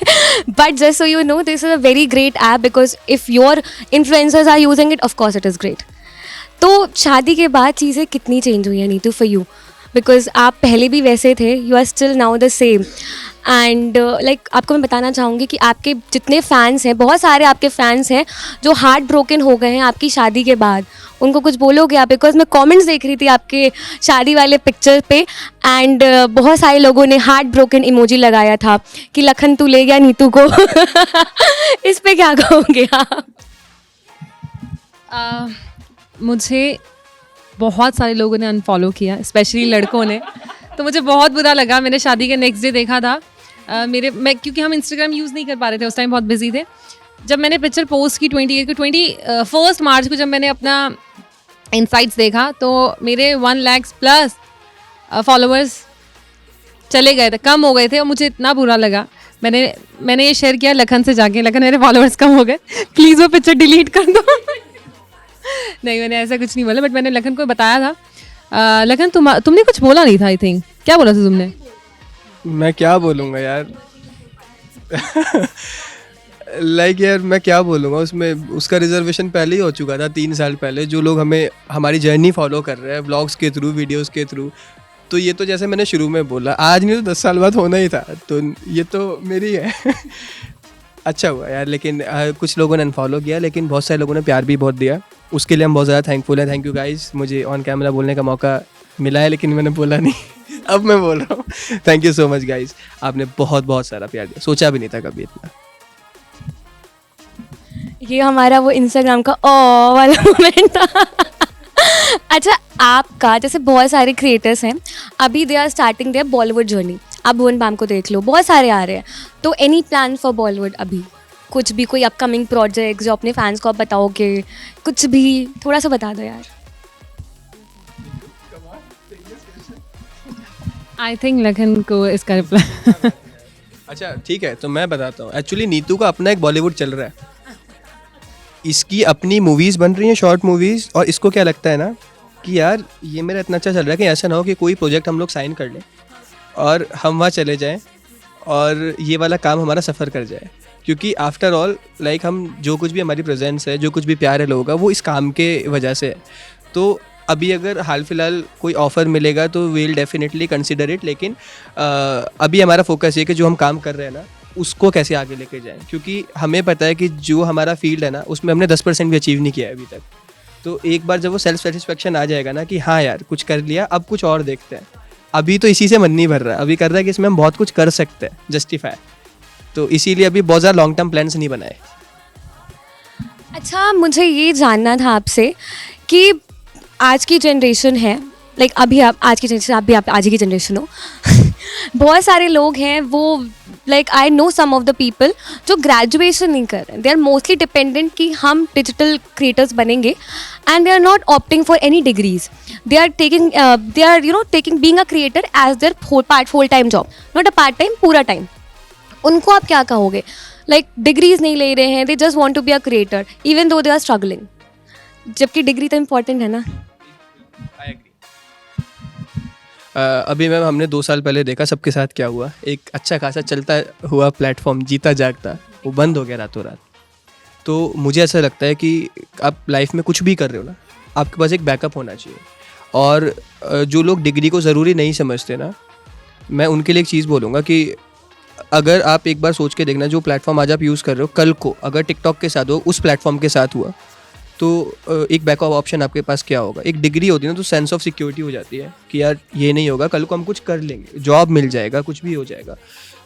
but just so you know this is a very great app, because if your influencers are using it, of course it is great. तो शादी के बाद चीज़ें कितनी चेंज हुई है नीतू फॉर यू? बिकॉज आप पहले भी वैसे थे, you are still now the same, and like आपको मैं बताना चाहूँगी कि आपके जितने फ़ैन्स हैं, बहुत सारे आपके फ़ैन्स हैं जो हार्ट ब्रोकन हो गए हैं आपकी शादी के बाद, उनको कुछ बोलोगे आप? बिकॉज मैं कमेंट्स देख रही थी आपके शादी वाले पिक्चर पे, एंड बहुत सारे लोगों ने हार्ट ब्रोकन इमोजी लगाया था कि लखन तू ले गया नीतू को। इस पे क्या कहोगे आप? मुझे बहुत सारे लोगों ने अनफॉलो किया, स्पेशली लड़कों ने, तो मुझे बहुत बुरा लगा। मैंने शादी के नेक्स्ट डे देखा था, क्योंकि हम इंस्टाग्राम यूज़ नहीं कर पा रहे थे उस टाइम, बहुत बिजी थे। जब मैंने पिक्चर पोस्ट की 21 मार्च को, जब मैंने अपना इनसाइट्स देखा, तो मेरे 1 लाख प्लस फॉलोअर्स चले गए थे, कम हो गए थे, और मुझे इतना बुरा लगा। मैंने ये शेयर किया लखन से जाके, लखन मेरे फॉलोअर्स कम हो गए, प्लीज़ वो पिक्चर डिलीट कर दो। नहीं, मैंने ऐसा कुछ नहीं बोला, बट मैंने लखन को बताया था। लखन तुमने कुछ बोला नहीं था, आई थिंक, क्या बोला था तुमने? मैं क्या बोलूँगा यार। लाइक यार मैं क्या बोलूँगा, उसमें उसका रिजर्वेशन पहले ही हो चुका था 3 साल पहले। जो लोग हमें हमारी जर्नी फॉलो कर रहे हैं व्लॉग्स के थ्रू, वीडियोस के थ्रू, तो ये तो जैसे मैंने शुरू में बोला, आज नहीं तो 10 साल बाद होना ही था, तो ये तो मेरी है। अच्छा हुआ यार, लेकिन कुछ लोगों ने अनफॉलो किया, लेकिन बहुत सारे लोगों ने प्यार भी बहुत दिया, उसके लिए हम बहुत ज़्यादा थैंकफुल हैं। थैंक यू गाइस, मुझे ऑन कैमरा बोलने का मौका मिला है, लेकिन मैंने बोला नहीं। अब मैं बोल रहा हूँ। Thank you so much guys, आपने बहुत बहुत सारा प्यार दिया, सोचा भी नहीं था कभी इतना। ये हमारा वो इंस्टाग्राम का ओ वाला मोमेंट था। अच्छा, आपका जैसे बहुत सारे क्रिएटर्स हैं, अभी they are starting their Bollywood journey, आप भुवन बाम को देख लो, बहुत सारे आ रहे हैं, तो एनी प्लान फॉर बॉलीवुड? अभी कुछ भी, कोई अपकमिंग प्रोजेक्ट जो अपने फैंस को आप बताओगे, कुछ भी थोड़ा सा बता दो यार। आई थिंक लखन को इसका रिप्लाई। अच्छा ठीक है, तो मैं बताता हूँ। एक्चुअली नीतू का अपना एक बॉलीवुड चल रहा है, इसकी अपनी मूवीज़ बन रही हैं, शॉर्ट मूवीज़, और इसको क्या लगता है ना कि यार ये मेरा इतना अच्छा चल रहा है कि ऐसा ना हो कि कोई प्रोजेक्ट हम लोग साइन कर लें और हम वहाँ चले जाएं और ये वाला काम हमारा सफ़र कर जाए, क्योंकि आफ्टर ऑल लाइक हम जो कुछ भी हमारी प्रेजेंस है, जो कुछ भी प्यार है लोगों का, वो इस काम के वजह से है। तो अभी अगर हाल फिलहाल कोई ऑफ़र मिलेगा तो वील डेफिनेटली कंसिडर इट, लेकिन अभी हमारा फोकस ये कि जो हम काम कर रहे हैं ना उसको कैसे आगे लेके जाएं, क्योंकि हमें पता है कि जो हमारा फील्ड है ना उसमें हमने 10% भी अचीव नहीं किया है अभी तक। तो एक बार जब वो सेल्फ सेटिस्फेक्शन आ जाएगा ना कि हाँ यार कुछ कर लिया, अब कुछ और देखते हैं। अभी तो इसी से मन नहीं भर रहा, अभी कर रहा है कि इसमें हम बहुत कुछ कर सकते हैं, जस्टिफाई। तो इसीलिए अभी बहुत ज़्यादा लॉन्ग टर्म प्लान्स नहीं बनाए। अच्छा, मुझे ये जानना था आपसे कि आज की जनरेशन है, लाइक अभी आप आज की जनरेशन, आप भी आप आज की जनरेशन हो। बहुत सारे लोग हैं वो like I know some of the people जो ग्रेजुएशन नहीं कर रहे हैं, दे आर मोस्टली डिपेंडेंट कि हम डिजिटल क्रिएटर्स बनेंगे and they are not opting for any degrees, they are taking being a creator as their full time job, not a part time, पूरा time. उनको आप क्या कहोगे? लाइक डिग्रीज नहीं ले रहे हैं, they just want to be a creator even though they are struggling, जबकि डिग्री तो इम्पॉर्टेंट है ना। I agree. अभी मैम हमने 2 साल पहले देखा सबके साथ क्या हुआ, एक अच्छा खासा चलता हुआ प्लेटफॉर्म जीता जागता वो बंद हो गया रातों रात। तो मुझे ऐसा लगता है कि आप लाइफ में कुछ भी कर रहे हो ना, आपके पास एक बैकअप होना चाहिए। और जो लोग डिग्री को ज़रूरी नहीं समझते ना, मैं उनके लिए एक चीज़ बोलूँगा कि अगर आप एक बार सोच के देखना, जो प्लेटफॉर्म आज आप यूज़ कर रहे हो, कल को अगर टिकटॉक के साथ हो, उस प्लेटफॉर्म के साथ हुआ, तो एक बैकअप ऑप्शन आपके पास क्या होगा? एक डिग्री होती है ना, तो सेंस ऑफ सिक्योरिटी हो जाती है कि यार ये नहीं होगा, कल को हम कुछ कर लेंगे, जॉब मिल जाएगा, कुछ भी हो जाएगा।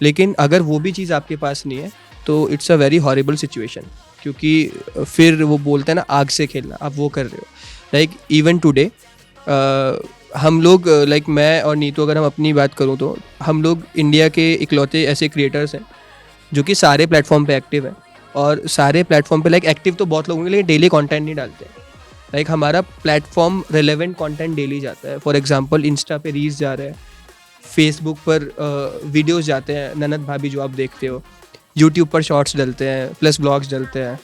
लेकिन अगर वो भी चीज़ आपके पास नहीं है तो it's a very horrible situation, क्योंकि फिर वो बोलते हैं ना आग से खेलना, आप वो कर रहे हो। लाइक इवन टुडे हम लोग लाइक मैं और नीतू, अगर हम अपनी बात करूँ तो हम लोग इंडिया के इकलौते ऐसे क्रिएटर्स हैं जो कि सारे प्लेटफॉर्म पे एक्टिव हैं, और सारे प्लेटफॉर्म पे लाइक एक्टिव तो बहुत लोग होंगे लेकिन डेली कंटेंट नहीं डालते हैं। लाइक हमारा प्लेटफॉर्म रेलेवेंट कंटेंट डेली जाता है। फॉर एग्जांपल इंस्टा पे रील्स जा रहे हैं, फेसबुक पर वीडियोस जाते हैं, ननद भाभी जो आप देखते हो, यूट्यूब पर शॉर्ट्स डलते हैं, प्लस ब्लॉग्स डलते हैं,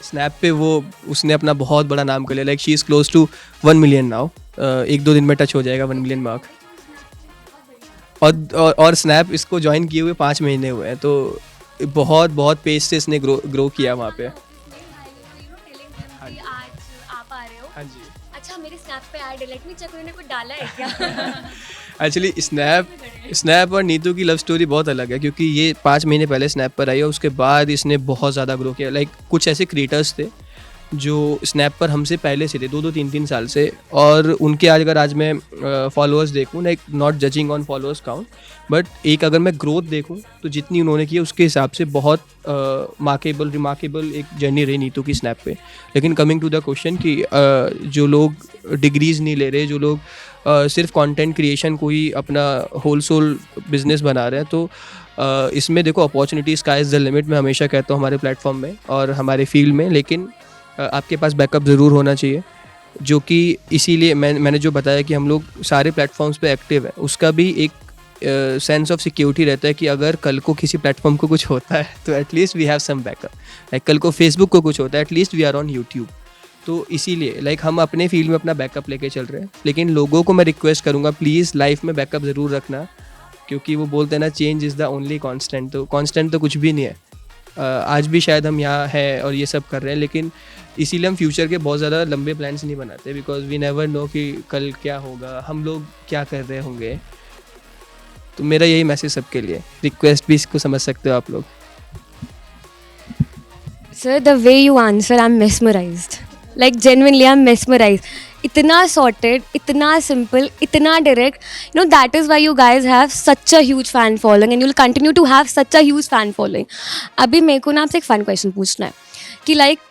स्नैप पे वो उसने अपना बहुत बड़ा नाम कर लिया, like she is close to 1 million now. 1-2 दिन में टच हो जाएगा 1 मिलियन मार्क। और स्नैप इसको ज्वाइन किए हुए 5 महीने हुए हैं, तो बहुत बहुत पेज से इसने ग्रो किया वहाँ पे। आज आप आ रहे हो, हाँ जी। अच्छा मेरे स्नैप पे ऐड लाइक नहीं चेक उन्होंने कुछ डाला है क्या? एक्चुअली स्नैप और नीतू की लव स्टोरी बहुत अलग है, क्योंकि ये 5 महीने पहले स्नैप पर आई और उसके बाद इसने बहुत ज़्यादा ग्रो किया। लाइक कुछ ऐसे क्रिएटर्स थे जो स्नैप पर हमसे पहले से थे, 2-2 3-3 साल से, और उनके अगर मैं फॉलोअर्स देखूँ, like not judging on followers count, but एक अगर मैं ग्रोथ देखूँ तो जितनी उन्होंने की है उसके हिसाब से बहुत रिमार्केबल एक जर्नी रही नीतू की स्नैप पे। लेकिन कमिंग टू द क्वेश्चन कि जो लोग डिग्रीज़ नहीं ले रहे, जो लोग सिर्फ कंटेंट क्रिएशन को ही अपना होल सोल बिजनेस बना रहे हैं, तो इसमें देखो opportunity sky is the limit, मैं हमेशा कहता हूँ हमारे प्लेटफॉर्म में और हमारे फील्ड में। लेकिन आपके पास बैकअप ज़रूर होना चाहिए, जो कि इसीलिए मैंने जो बताया कि हम लोग सारे प्लेटफॉर्म्स पे एक्टिव है, उसका भी एक सेंस ऑफ सिक्योरिटी रहता है कि अगर कल को किसी प्लेटफॉर्म को कुछ होता है तो at least we have some backup. Like कल को फेसबुक को कुछ होता है, at least we are on YouTube. तो इसीलिए लाइक हम अपने फील्ड में अपना बैकअप लेके चल रहे हैं। लेकिन लोगों को मैं रिक्वेस्ट करूँगा, प्लीज़ लाइफ में बैकअप ज़रूर रखना, क्योंकि वो बोलते हैं ना change is the only constant. तो कांस्टेंट तो कुछ भी नहीं है। आज भी शायद हम यहाँ हैं और ये सब कर रहे हैं, लेकिन इसीलिए हम फ्यूचर के बहुत ज़्यादा लंबे प्लान्स नहीं बनाते, बिकॉज वी नेवर नो कि कल क्या होगा, हम लोग क्या कर रहे होंगे। तो मेरा यही मैसेज सबके लिए, रिक्वेस्ट भी इसको समझ सकते हो आप लोग। Sir, the way you answer, I'm mesmerized. Like genuinely, I'm mesmerized. इतना sorted, इतना simple, इतना direct. You know, that is why you guys have such a huge fan following and you'll continue to have such a huge fan following. अभी मेरे को ना आपसे एक fun question पूछना है कि like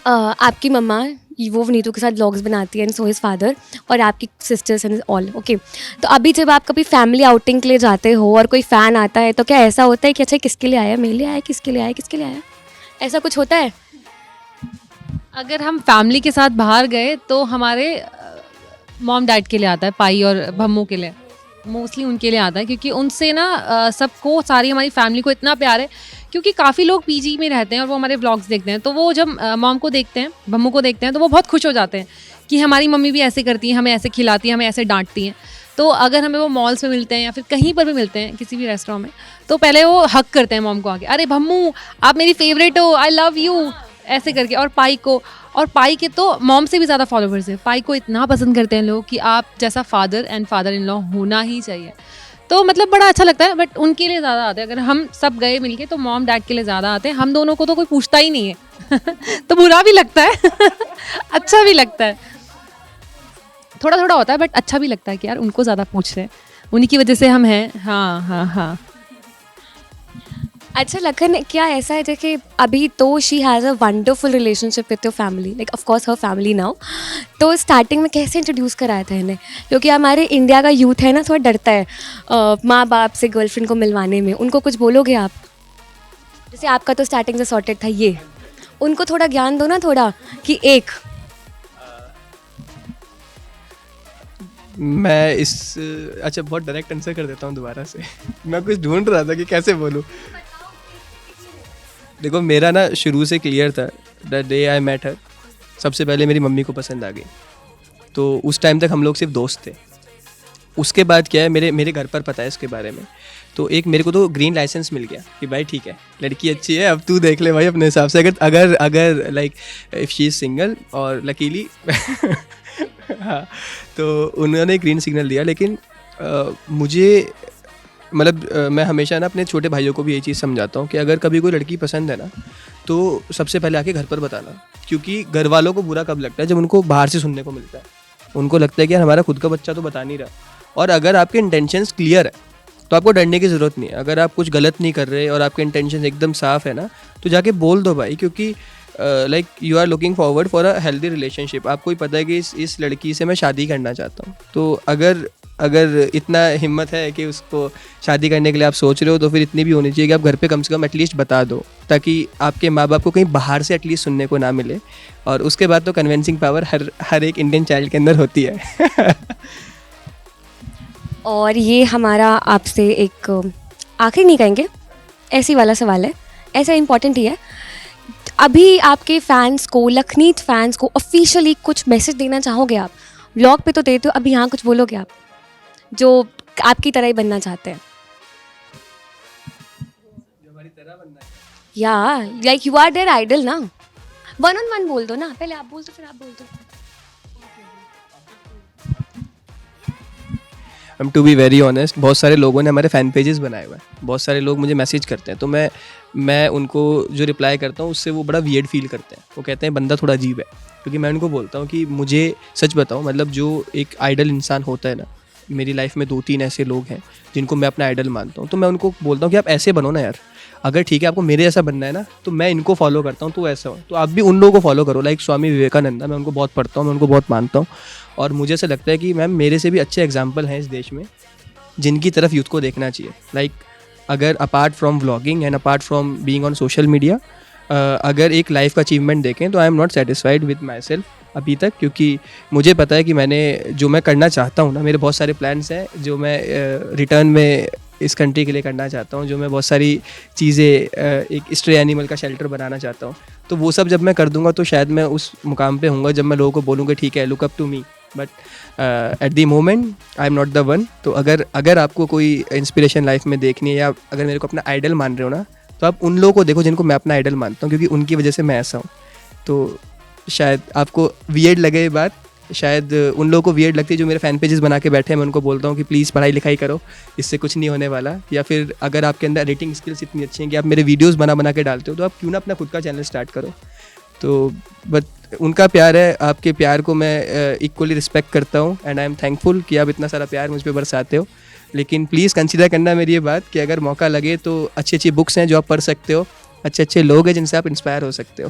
आपकी मम्मा वो नीतू के साथ व्लॉग्स बनाती है एंड सो हिज फादर, और आपकी सिस्टर्स एंड ऑल ओके। तो अभी जब आप कभी फैमिली आउटिंग के लिए जाते हो और कोई फ़ैन आता है, तो क्या ऐसा होता है कि अच्छा किसके लिए आया, मेरे लिए आया, किसके लिए आया, किसके लिए आया, ऐसा कुछ होता है? अगर हम फैमिली के साथ बाहर गए तो हमारे मॉम डैड के लिए आता है, पाई और भम्मू के लिए, मोस्टली उनके लिए आता है, क्योंकि उनसे ना सबको, सारी हमारी फैमिली को इतना प्यार है, क्योंकि काफ़ी लोग पीजी में रहते हैं और वो हमारे व्लॉग्स देखते हैं, तो वो जब मॉम को देखते हैं, भम्मू को देखते हैं, तो वो बहुत खुश हो जाते हैं कि हमारी मम्मी भी ऐसे करती है, हमें ऐसे खिलाती है, हमें ऐसे डांटती हैं। तो अगर हमें वो मॉल्स में मिलते हैं या फिर कहीं पर भी मिलते हैं, किसी भी रेस्टोरेंट में, तो पहले वो हक करते हैं मॉम को आके, अरे भम्मू आप मेरी फेवरेट हो, आई लव यू, ऐसे करके। और पाई के तो मॉम से भी ज़्यादा फॉलोवर्स हैं। पाई को इतना पसंद करते हैं लोग कि आप जैसा father and father in law होना ही चाहिए। तो मतलब बड़ा अच्छा लगता है, बट उनके लिए ज़्यादा आते हैं। अगर हम सब गए मिलके तो मॉम डैड के लिए ज़्यादा आते हैं, हम दोनों को तो कोई पूछता ही नहीं है तो बुरा भी लगता है अच्छा भी लगता है, थोड़ा थोड़ा होता है, बट अच्छा भी लगता है कि यार उनको ज़्यादा पूछ रहे हैं, उन्हीं की वजह से हम हैं। हाँ हाँ हाँ। अच्छा लखन, क्या ऐसा है जैसे अभी तो she has a wonderful relationship with your family, like of course her family now, तो स्टार्टिंग में कैसे इंट्रोड्यूस कराया था इन्हें? क्योंकि हमारे इंडिया का यूथ है ना, थोड़ा डरता है माँ बाप से गर्लफ्रेंड को मिलवाने में। उनको कुछ बोलोगे आप? जैसे आपका तो स्टार्टिंग से सॉर्टेड था, ये उनको थोड़ा ज्ञान दो ना, थोड़ा कि एक मैं इस अच्छा बहुत डायरेक्ट आंसर कर देता हूँ दोबारा से। मैं कुछ ढूंढ रहा था कि कैसे बोलूँ। देखो मेरा ना शुरू से क्लियर था, the day I met her, सबसे पहले मेरी मम्मी को पसंद आ गई। तो उस टाइम तक हम लोग सिर्फ दोस्त थे। उसके बाद क्या है, मेरे घर पर पता है इसके बारे में, तो एक मेरे को तो ग्रीन लाइसेंस मिल गया कि भाई ठीक है लड़की अच्छी है, अब तू देख ले भाई अपने हिसाब से, अगर अगर अगर like if she is single और लकीली हाँ, तो उन्होंने ग्रीन सिग्नल दिया। लेकिन मुझे मतलब मैं हमेशा ना अपने छोटे भाइयों को भी यही चीज़ समझाता हूँ कि अगर कभी कोई लड़की पसंद है ना, तो सबसे पहले आके घर पर बताना। क्योंकि घर वालों को बुरा कब लगता है, जब उनको बाहर से सुनने को मिलता है। उनको लगता है कि यार हमारा खुद का बच्चा तो बता नहीं रहा। और अगर आपके इंटेंशंस क्लियर है तो आपको डरने की ज़रूरत नहीं है। अगर आप कुछ गलत नहीं कर रहे और आपके इंटेंशन एकदम साफ़ है ना, तो जाके बोल दो भाई। क्योंकि like you are looking forward for a healthy relationship. आपको ही पता है कि इस लड़की से मैं शादी करना चाहता हूँ। तो अगर इतना हिम्मत है कि उसको शादी करने के लिए आप सोच रहे हो, तो फिर इतनी भी होनी चाहिए कि आप घर पे कम से कम एटलीस्ट बता दो, ताकि आपके माँ बाप को कहीं बाहर से एटलीस्ट सुनने को ना मिले। और उसके बाद तो कन्विंसिंग पावर हर एक इंडियन चाइल्ड के अंदर होती है। और ये हमारा आपसे एक आखिरी नहीं कहेंगे, ऐसी वाला सवाल है, ऐसा इम्पोर्टेंट ही है। अभी आपके फैंस को, लखनीत फैंस को ऑफिशियली कुछ मैसेज देना चाहोगे आप? व्लॉग पे तो देते हो, अभी यहाँ कुछ बोलोगे आप जो आपकी तरह ही बनना चाहते हैं? या like you are their idol ना, 1-on-1 बोल दो ना, पहले आप बोल दो फिर आप बोल दो। टू बी वेरी ऑनेस्ट, बहुत सारे लोगों ने हमारे फ़ैन पेजेस बनाए हुए हैं, बहुत सारे लोग मुझे मैसेज करते हैं, तो मैं उनको जो रिप्लाई करता हूँ उससे वो बड़ा वियर्ड फील करते हैं। वो कहते हैं बंदा थोड़ा अजीब है। क्योंकि मैं उनको बोलता हूँ कि मुझे सच बताऊँ, मतलब जो एक आइडल इंसान होता है ना, मेरी लाइफ में 2-3 ऐसे लोग हैं जिनको मैं अपना आइडल मानता हूँ। तो मैं उनको बोलता हूँ कि आप ऐसे बनो ना यार, अगर ठीक है आपको मेरे ऐसा बनना है ना, तो मैं इनको फॉलो करता हूँ, तो ऐसा हो तो आप भी उन लोगों को फॉलो करो। लाइक स्वामी विवेकानंदा, मैं उनको बहुत पढ़ता हूँ, मैं उनको बहुत मानता हूँ। और मुझे ऐसा लगता है कि मैम मेरे से भी अच्छे एग्जाम्पल हैं इस देश में जिनकी तरफ यूथ को देखना चाहिए। लाइक अगर apart from vlogging and apart from being on social media, अगर एक लाइफ का अचीवमेंट देखें तो आई am not satisfied with my self अभी तक। क्योंकि मुझे पता है कि मैंने जो मैं करना चाहता हूँ ना, मेरे बहुत सारे प्लान्स हैं जो मैं रिटर्न में इस कंट्री के लिए करना चाहता हूँ, जो मैं बहुत सारी चीज़ें, एक स्ट्रे एनिमल का शेल्टर बनाना चाहता हूँ। तो वो सब जब मैं कर दूंगा तो शायद मैं उस मुकाम पे होऊंगा जब मैं लोगों को बोलूँगा ठीक है look up to me. But at the moment I am not the one. तो अगर आपको कोई इंस्पिरेशन लाइफ में देखनी है, या अगर मेरे को अपना आइडल मान रहे हो ना, तो आप उन लोगों को देखो जिनको मैं अपना आइडल मानता हूँ, क्योंकि उनकी वजह से मैं ऐसा हूँ। तो शायद आपको वियर्ड लगे ये बात, शायद उन लोगों को वियर्ड लगती है जो मेरे फ़ैन पेजेस बना के बैठे हैं। मैं उनको बोलता हूँ कि प्लीज़ पढ़ाई लिखाई करो, इससे कुछ नहीं होने वाला। या फिर अगर आपके अंदर एडिटिंग स्किल्स इतनी अच्छी हैं कि आप मेरे वीडियोस बना के डालते हो, तो आप क्यों ना अपना खुद का चैनल स्टार्ट करो। तो बट उनका प्यार है, आपके प्यार को मैं इक्वली रिस्पेक्ट करता हूँ एंड आई एम थैंकफुल कि आप इतना सारा प्यार मुझ पर बरसाते हो। लेकिन प्लीज़ कंसिडर करना मेरी ये बात कि अगर मौका लगे तो अच्छी अच्छी बुक्स हैं जो आप पढ़ सकते हो, अच्छे अच्छे लोग हैं जिनसे आप इंस्पायर हो सकते हो।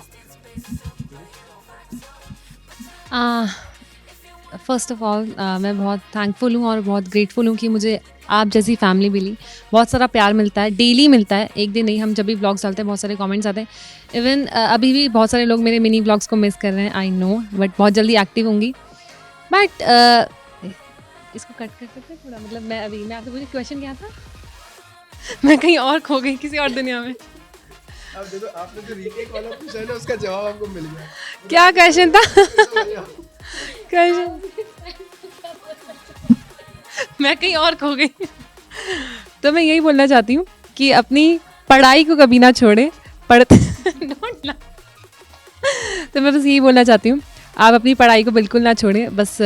फ़र्स्ट ऑफ़ ऑल मैं बहुत थैंकफुल हूँ और बहुत ग्रेटफुल हूँ कि मुझे आप जैसी फैमिली मिली। बहुत सारा प्यार मिलता है, डेली मिलता है, एक दिन नहीं। हम जब भी व्लॉग्स डालते हैं बहुत सारे कमेंट्स आते हैं। इवन अभी भी बहुत सारे लोग मेरे मिनी व्लॉग्स को मिस कर रहे हैं, आई नो, बट बहुत जल्दी एक्टिव होंगी। बट इसको कट कर सकते हैं थोड़ा, मतलब मैं आपसे पूछे क्वेश्चन क्या था? मैं कहीं और खो गई किसी और दुनिया में। अब देखो आपने जो रीटेक वाला पूछा है ना, उसका जवाब आपको मिल गया। क्या क्वेश्चन था? क्वेश्चन मैं कहीं और खो गई। तो मैं यही बोलना चाहती हूँ कि अपनी पढ़ाई को कभी ना छोड़े, पढ़ते डोंट ला। तो मैं बस यही बोलना चाहती हूँ, आप अपनी पढ़ाई को बिल्कुल ना छोड़ें, बस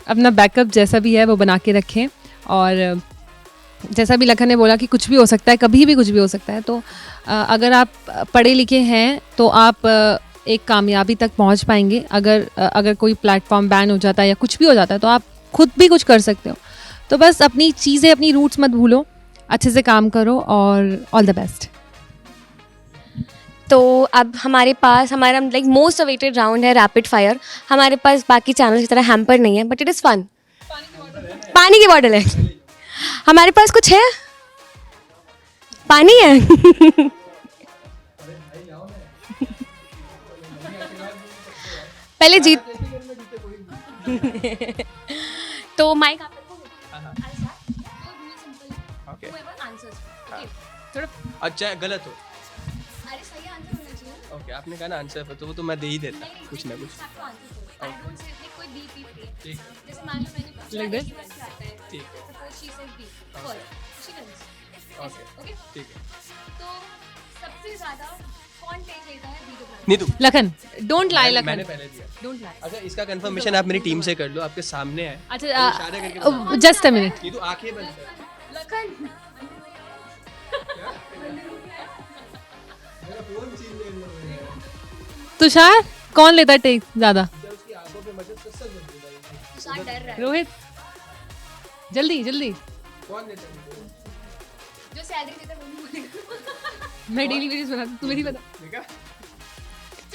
अपना बैकअप जैसा भी है वो बना के रखें। और जैसा भी लखन ने बोला कि कुछ भी हो सकता है, कभी भी कुछ भी हो सकता है। तो अगर आप पढ़े लिखे हैं तो आप एक कामयाबी तक पहुंच पाएंगे। अगर कोई प्लेटफॉर्म बैन हो जाता है या कुछ भी हो जाता है तो आप खुद भी कुछ कर सकते हो। तो बस अपनी चीज़ें, अपनी रूट्स मत भूलो, अच्छे से काम करो और ऑल द बेस्ट। तो अब हमारे पास हमारा लाइक मोस्ट अवेटेड राउंड है रैपिड फायर। हमारे पास बाकी चैनल की तरह हैम्पर नहीं है, बट इट इज़ फन। पानी की बॉटल है हमारे पास। कुछ है? पानी है पहले जीत तो माइक आप ओके थोड़ा अच्छा गलत हो। अरे सही आंसर होना चाहिए। ओके आपने कहा ना आंसर तो वो तो मैं दे ही देता कुछ ना कुछ। कोई बी पी ठीक जैसे मान लो मैंने पूछा Like this? एक ही बार क्या आता है, ठीक है suppose she says B, first, she wins. Okay Okay? ठीक है। तो सबसे ज्यादा कौन टेक लेता है बी को? नीतू लखन, डोंट लाई मैंने लखन, पहले दिया। Don't lie. अच्छा इसका कंफर्मेशन आप मेरी टीम से कर लो, आपके सामने है। अच्छा जस्ट अ मिनट। नीतू आंखें बंद कर। लखन तुषार कौन लेता है टेक ज्यादा? तुषार डर रहा है। रोहित जल्दी जल्दी। कौन देता है? जो सैलरी देता है वो नहीं बोलेगा। मैं डेली वीडियोस बनाती हूँ, तुम्हें नहीं पता? देखा?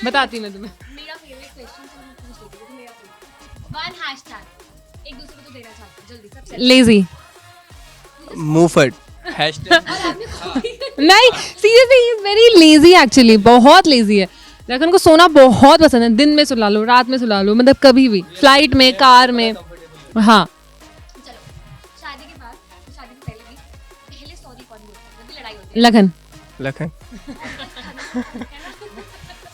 बताती हूँ मैं तुम्हें। मेरा फेवरेट क्वेश्चन है, मैं पूछ लेती हूँ। मेरा favorite। वन हैशटैग एक दूसरे को तो देना चाहते हो, जल्दी सबसे लेजी। मूफर्ड हैशटैग नहीं seriously he is very lazy actually, बहुत लेजी है। लखन को सोना बहुत पसंद है, दिन में सुला लो, रात में सुला लो, मतलब कभी भी, फ्लाइट में, कार में। हाँ चलो शादी के बाद तो शादी से पहले भी पहले सॉरी कौन बोलता है जब भी लड़ाई होती है? लखन। लखन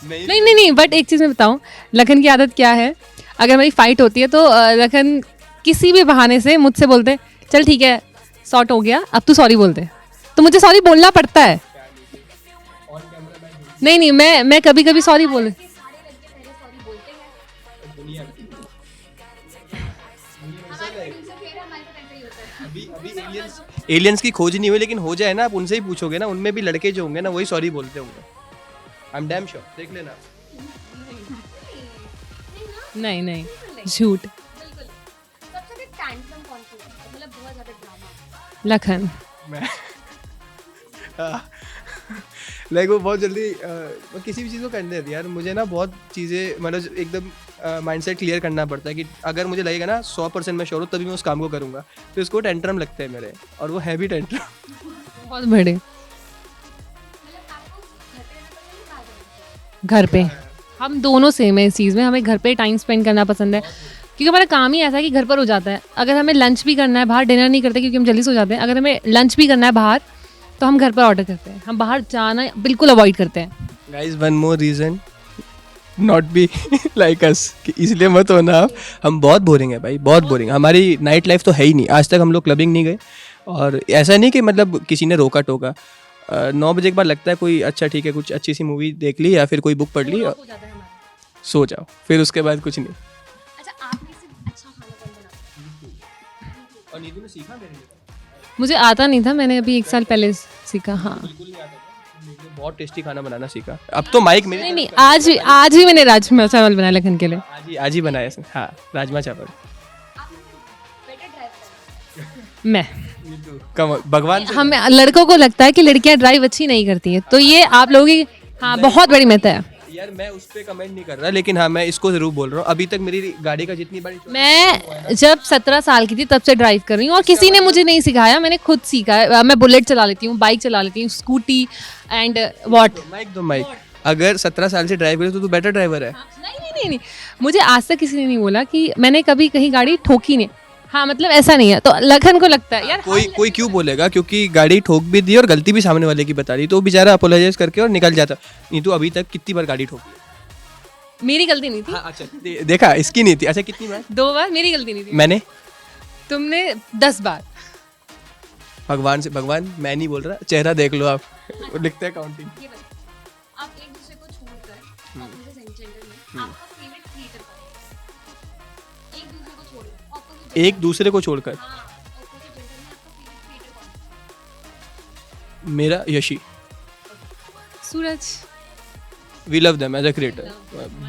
नहीं नहीं नहीं, बट एक चीज़ मैं बताऊँ, लखन की आदत क्या है, अगर हमारी फाइट होती है तो लखन किसी भी बहाने से मुझसे बोलते चल ठीक है सॉर्ट हो गया अब तू सॉरी बोलते, तो मुझे सॉरी बोलना पड़ता है। नहीं नहीं, मैं कभी कभी सॉरी बोल, सारे लड़के पहले सॉरी बोलते हैं। हमारे प्रोड्यूसर कह रहे हैं हमारे साथ ऐसा ही होता है। अभी एलियंस की खोज नहीं हुई, लेकिन हो जाए ना आप उनसे ही पूछोगे ना, उनमें भी लड़के जो होंगे ना वही सॉरी बोलते होंगे। आई एम डैम श्योर, देख लेना। नहीं नहीं झूठ। बिल्कुल। सबसे ज्यादा टैंट्रम कौन सा होता है? मतलब बहुत ज्यादा ड्रामा। लखन मैं लाइक वो बहुत जल्दी वो किसी भी चीज़ को करने देती है यार। मुझे ना बहुत चीज़ें मतलब एकदम माइंडसेट क्लियर करना पड़ता है कि अगर मुझे लगेगा ना 100% मैं श्योर हूँ तभी मैं उस काम को करूँगा, तो इसको टेंट्रम लगते हैं मेरे, और वो है भी टेंट्रम। बहुत बड़े। मतलब आपको घर पे रहना पसंद है, बाहर रहना पसंद है? घर पे हम दोनों सेम है इस चीज़ में, हमें घर पे टाइम स्पेंड करना पसंद है, क्योंकि हमारा काम ही ऐसा है कि घर पर हो जाता है। अगर हमें लंच भी करना है बाहर, डिनर नहीं करते क्योंकि हम जल्दी सो जाते हैं, अगर हमें लंच भी करना है बाहर तो हम घर पर ऑर्डर करते हैं, हम बाहर जाना बिल्कुल अवॉइड करते हैं। Guys one more reason not be like us, इसलिए मत होना आप। हम बहुत बोरिंग है भाई, बहुत बोरिंग। हमारी नाइट लाइफ तो है ही नहीं, आज तक हम लोग क्लबिंग नहीं गए, और ऐसा नहीं कि मतलब किसी ने रोका टोका। 9 बजे के बाद लगता है कोई अच्छा ठीक है कुछ अच्छी सी मूवी देख ली या फिर कोई बुक पढ़ ली और सो जाओ, फिर उसके बाद कुछ नहीं। अच्छा आप में से अच्छा खाना कौन बनाता है? और नीतू ने सीखा मेरे लिए, मुझे आता नहीं था, मैंने अभी 1 साल पहले सीखा। हाँ बिल्कुल नहीं आता था, नीतू ने बहुत टेस्टी खाना बनाना सीखा। अब तो माइक मेरे नहीं नहीं, आज भी मैंने राजमा चावल बनाया लखन के लिए। आज ही बनाया इसने। हाँ राजमा चावल। आप में से बेटर ड्राइव करता है? मैं नीतू कम भगवान से हम लड़कों को लगता है कि लड़कियां ड्राइव अच्छी नहीं करती हैं, तो ये आप लोगों की हाँ बहुत बड़ी मिथ है। यार मैं उस पर कमेंट नहीं कर रहा, लेकिन हाँ मैं इसको जरूर बोल रहा हूँ, अभी तक मेरी गाड़ी का जितनी बड़ी मैं जब 17 साल की थी तब से ड्राइव कर रही हूँ, और किसी ने मुझे नहीं सिखाया, मैंने खुद सीखा है। मैं बुलेट चला लेती हूँ, बाइक चला लेती हूँ, स्कूटी एंड वॉट। माइक अगर 17 साल से ड्राइव करे तो तू बेटर ड्राइवर है। नहीं, मुझे आज तक किसी ने नहीं बोला कि मैंने कभी कहीं गाड़ी ठोकी नहीं। हाँ मतलब ऐसा नहीं है, तो लखन को लगता है यार कोई क्यों बोलेगा, क्योंकि गाड़ी ठोक भी दी और गलती भी सामने वाले की बता दी, तो वो बेचारा अपोलोजाइज करके और निकल जाता। नहीं तो अभी तक कितनी बार गाड़ी ठोकी है? मेरी गलती नहीं थी। हाँ अच्छा देखा इसकी नहीं थी। अच्छा कितनी बार? 2 बार मेरी गलती नहीं थी। मैंने तुमने 10 बार। भगवान से, भगवान मैं नहीं बोल रहा, चेहरा देख लो आप, वो लिखते हैं काउंटिंग। ये बताओ आप एक दूसरे को छोड़कर ऑपोजिट जेंडर में आपका फेवरेट क्रिएटर कौन है? एक दूसरे को छोड़कर ऑपोजिट एक दूसरे को छोड़कर हाँ ऑपोजिट जेंडर में आपका फेवरेट क्रिएटर कौन है? मेरा Yashi. Suraj. We love them as a creator,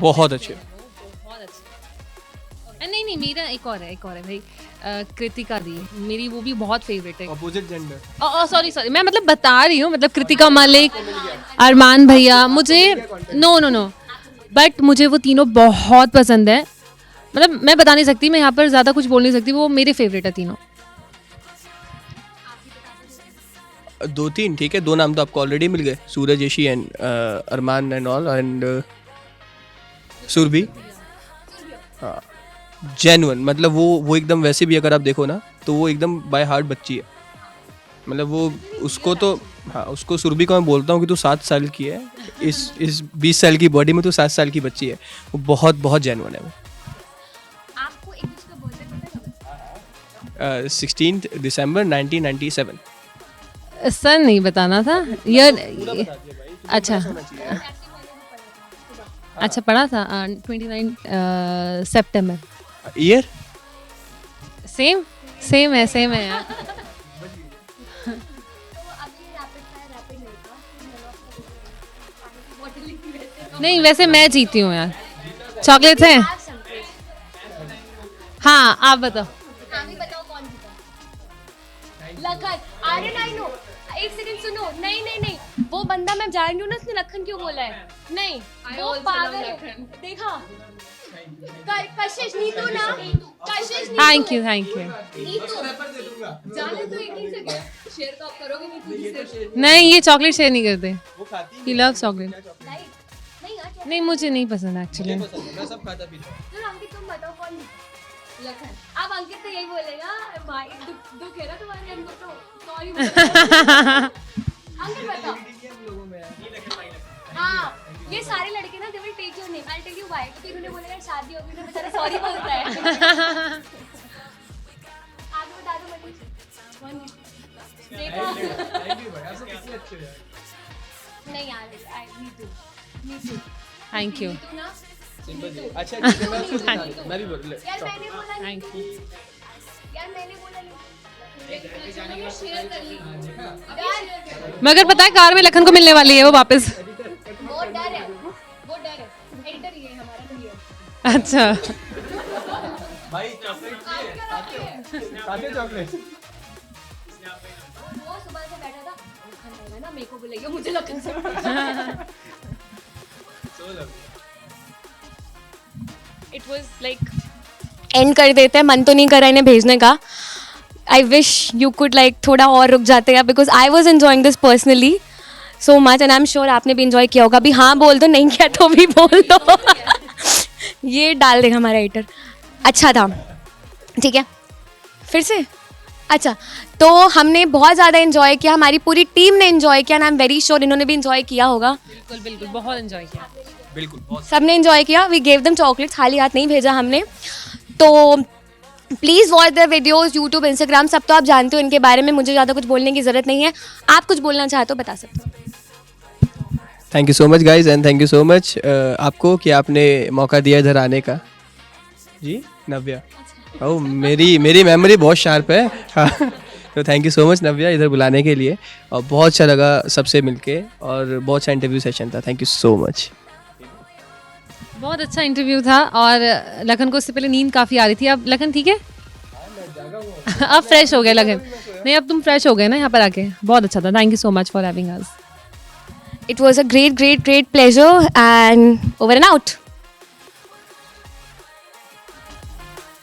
बहुत अच्छे। बहुत अच्छे। नहीं मेरा एक और है भाई, कृतिका दी, मेरी वो भी बहुत फेवरेट है। Opposite gender. सॉरी मैं मतलब बता रही हूँ, मतलब कृतिका मलिक, अरमान भैया, मुझे नो बट मुझे वो तीनों बहुत पसंद है। मतलब मैं बता नहीं सकती, मैं यहाँ पर ज़्यादा कुछ बोल नहीं सकती, वो मेरे फेवरेट है तीनों। 2-3 ठीक है, 2 नाम तो आपको ऑलरेडी मिल गए, Suraj Yashi and Armaan and all and Surabhi. हाँ जेन्युइन, मतलब वो एकदम वैसे भी अगर आप देखो ना तो वो एकदम बाय हार्ट बच्ची है। मतलब वो उसको तो हाँ, उसको सुरभि को मैं बोलता हूँ कि तू 7 साल की है, इस 20 साल की बॉडी में तू 7 साल की बच्ची है। वो बहुत बहुत जेन्युइन है वो। आपको एक दूसरे का बर्थडे पता है? 16 दिसंबर 1997। सर नहीं बताना था यार। अच्छा अच्छा पढ़ा था 29 सितंबर। ईयर सेम है यार। नहीं वैसे मैं जीती हूँ यार। चॉकलेट्स हैं? हाँ आप बताओ। बताओ कौन जीता? लखन। अरे नहीं नो, एक सेकंड सुनो। नहीं वो बंदा मैं जान रही हूँ ना, उसने लखन क्यों बोला है? नहीं वो पागल है। देखा कशिश नीतू ना, कशिश नीतू। थैंक यू नीतू जाने तो एक ही सेकंड शेयर तो आप करोगे नीतू से। नहीं ये चॉकलेट शेयर नहीं करते। ही लव चॉकलेट। नहीं यार, नहीं मुझे नहीं पसंद एक्चुअली। मैं सब खाता पीता हूँ। चलो अंकित तुम बताओ कौन जीता? लखन। अब अंकित तो यही बोलेगा, भाई दुख है ना तुम्हारे अंदर, तो सॉरी। अंकित बताओ। हाँ ये सारे लड़के ना they will take your name, I tell you why, क्योंकि इन्होंने बोला यार शादी होगी ना बेचारा सॉरी बोलता है। आगे बता दो मनीष कौन जीता? देखा नहीं यार, आई नीतू थैंक यू। नीतू ना। अच्छा ठीक है, मैं भी बोल यार मैंने बोला थैंक नीतू। यू। यार मैंने बोला नहीं, शेयर कर ली यार। मगर पता है कार में लखन को मिलने वाली है वो वापस। वो डर है एडिटर ही है हमारा क्लियर। अच्छा भाई चॉकलेट खाते चॉकलेट। वो सुबह से बैठा था, लखन आएगा ना मेरे को बुलाइए, मुझे लखन से। इट वाज लाइक एंड कर देते हैं, मन तो नहीं कर रहा इन्हें भेजने का। I wish you could like थोड़ा और रुक जाते हैं, because I was enjoying this personally so much and I am sure आपने भी इंजॉय किया होगा। अभी हाँ बोल दो, नहीं किया तो भी बोल दो। ये डाल देगा हमारा एडिटर। अच्छा था, ठीक है फिर से। अच्छा तो हमने बहुत ज़्यादा इन्जॉय किया, हमारी पूरी टीम ने इन्जॉय किया, and I am very sure इन्होंने भी इन्जॉय किया होगा। बिल्कुल बहुत एंजॉय किया। बिल्कुल बहुत। सबने इन्जॉय किया। वी गेव देम चॉकलेट्स, खाली हाथ नहीं भेजा हमने। तो please watch the videos, YouTube, Instagram, सब तो आप जानते हो इनके बारे में, मुझे ज़्यादा कुछ बोलने की ज़रूरत नहीं है। आप कुछ बोलना चाहते हो बता सकते हो। Thank you so much guys and thank you so much आपको कि आपने मौका दिया इधर आने का। जी नव्या, ओह मेरी मेमोरी बहुत शार्प है। हाँ तो थैंक यू सो मच नव्या इधर बुलाने के लिए, और बहुत अच्छा लगा सबसे मिलके, और बहुत अच्छा इंटरव्यू सेशन था। Thank you so much. बहुत अच्छा इंटरव्यू था, और लखन को उससे पहले नींद काफ़ी आ रही थी। अब लखन ठीक है? अब फ्रेश हो गए लखन। नहीं अब तुम फ्रेश हो गए ना यहाँ पर आके। बहुत अच्छा था। Thank you so much for having us. It was a great pleasure and over and out.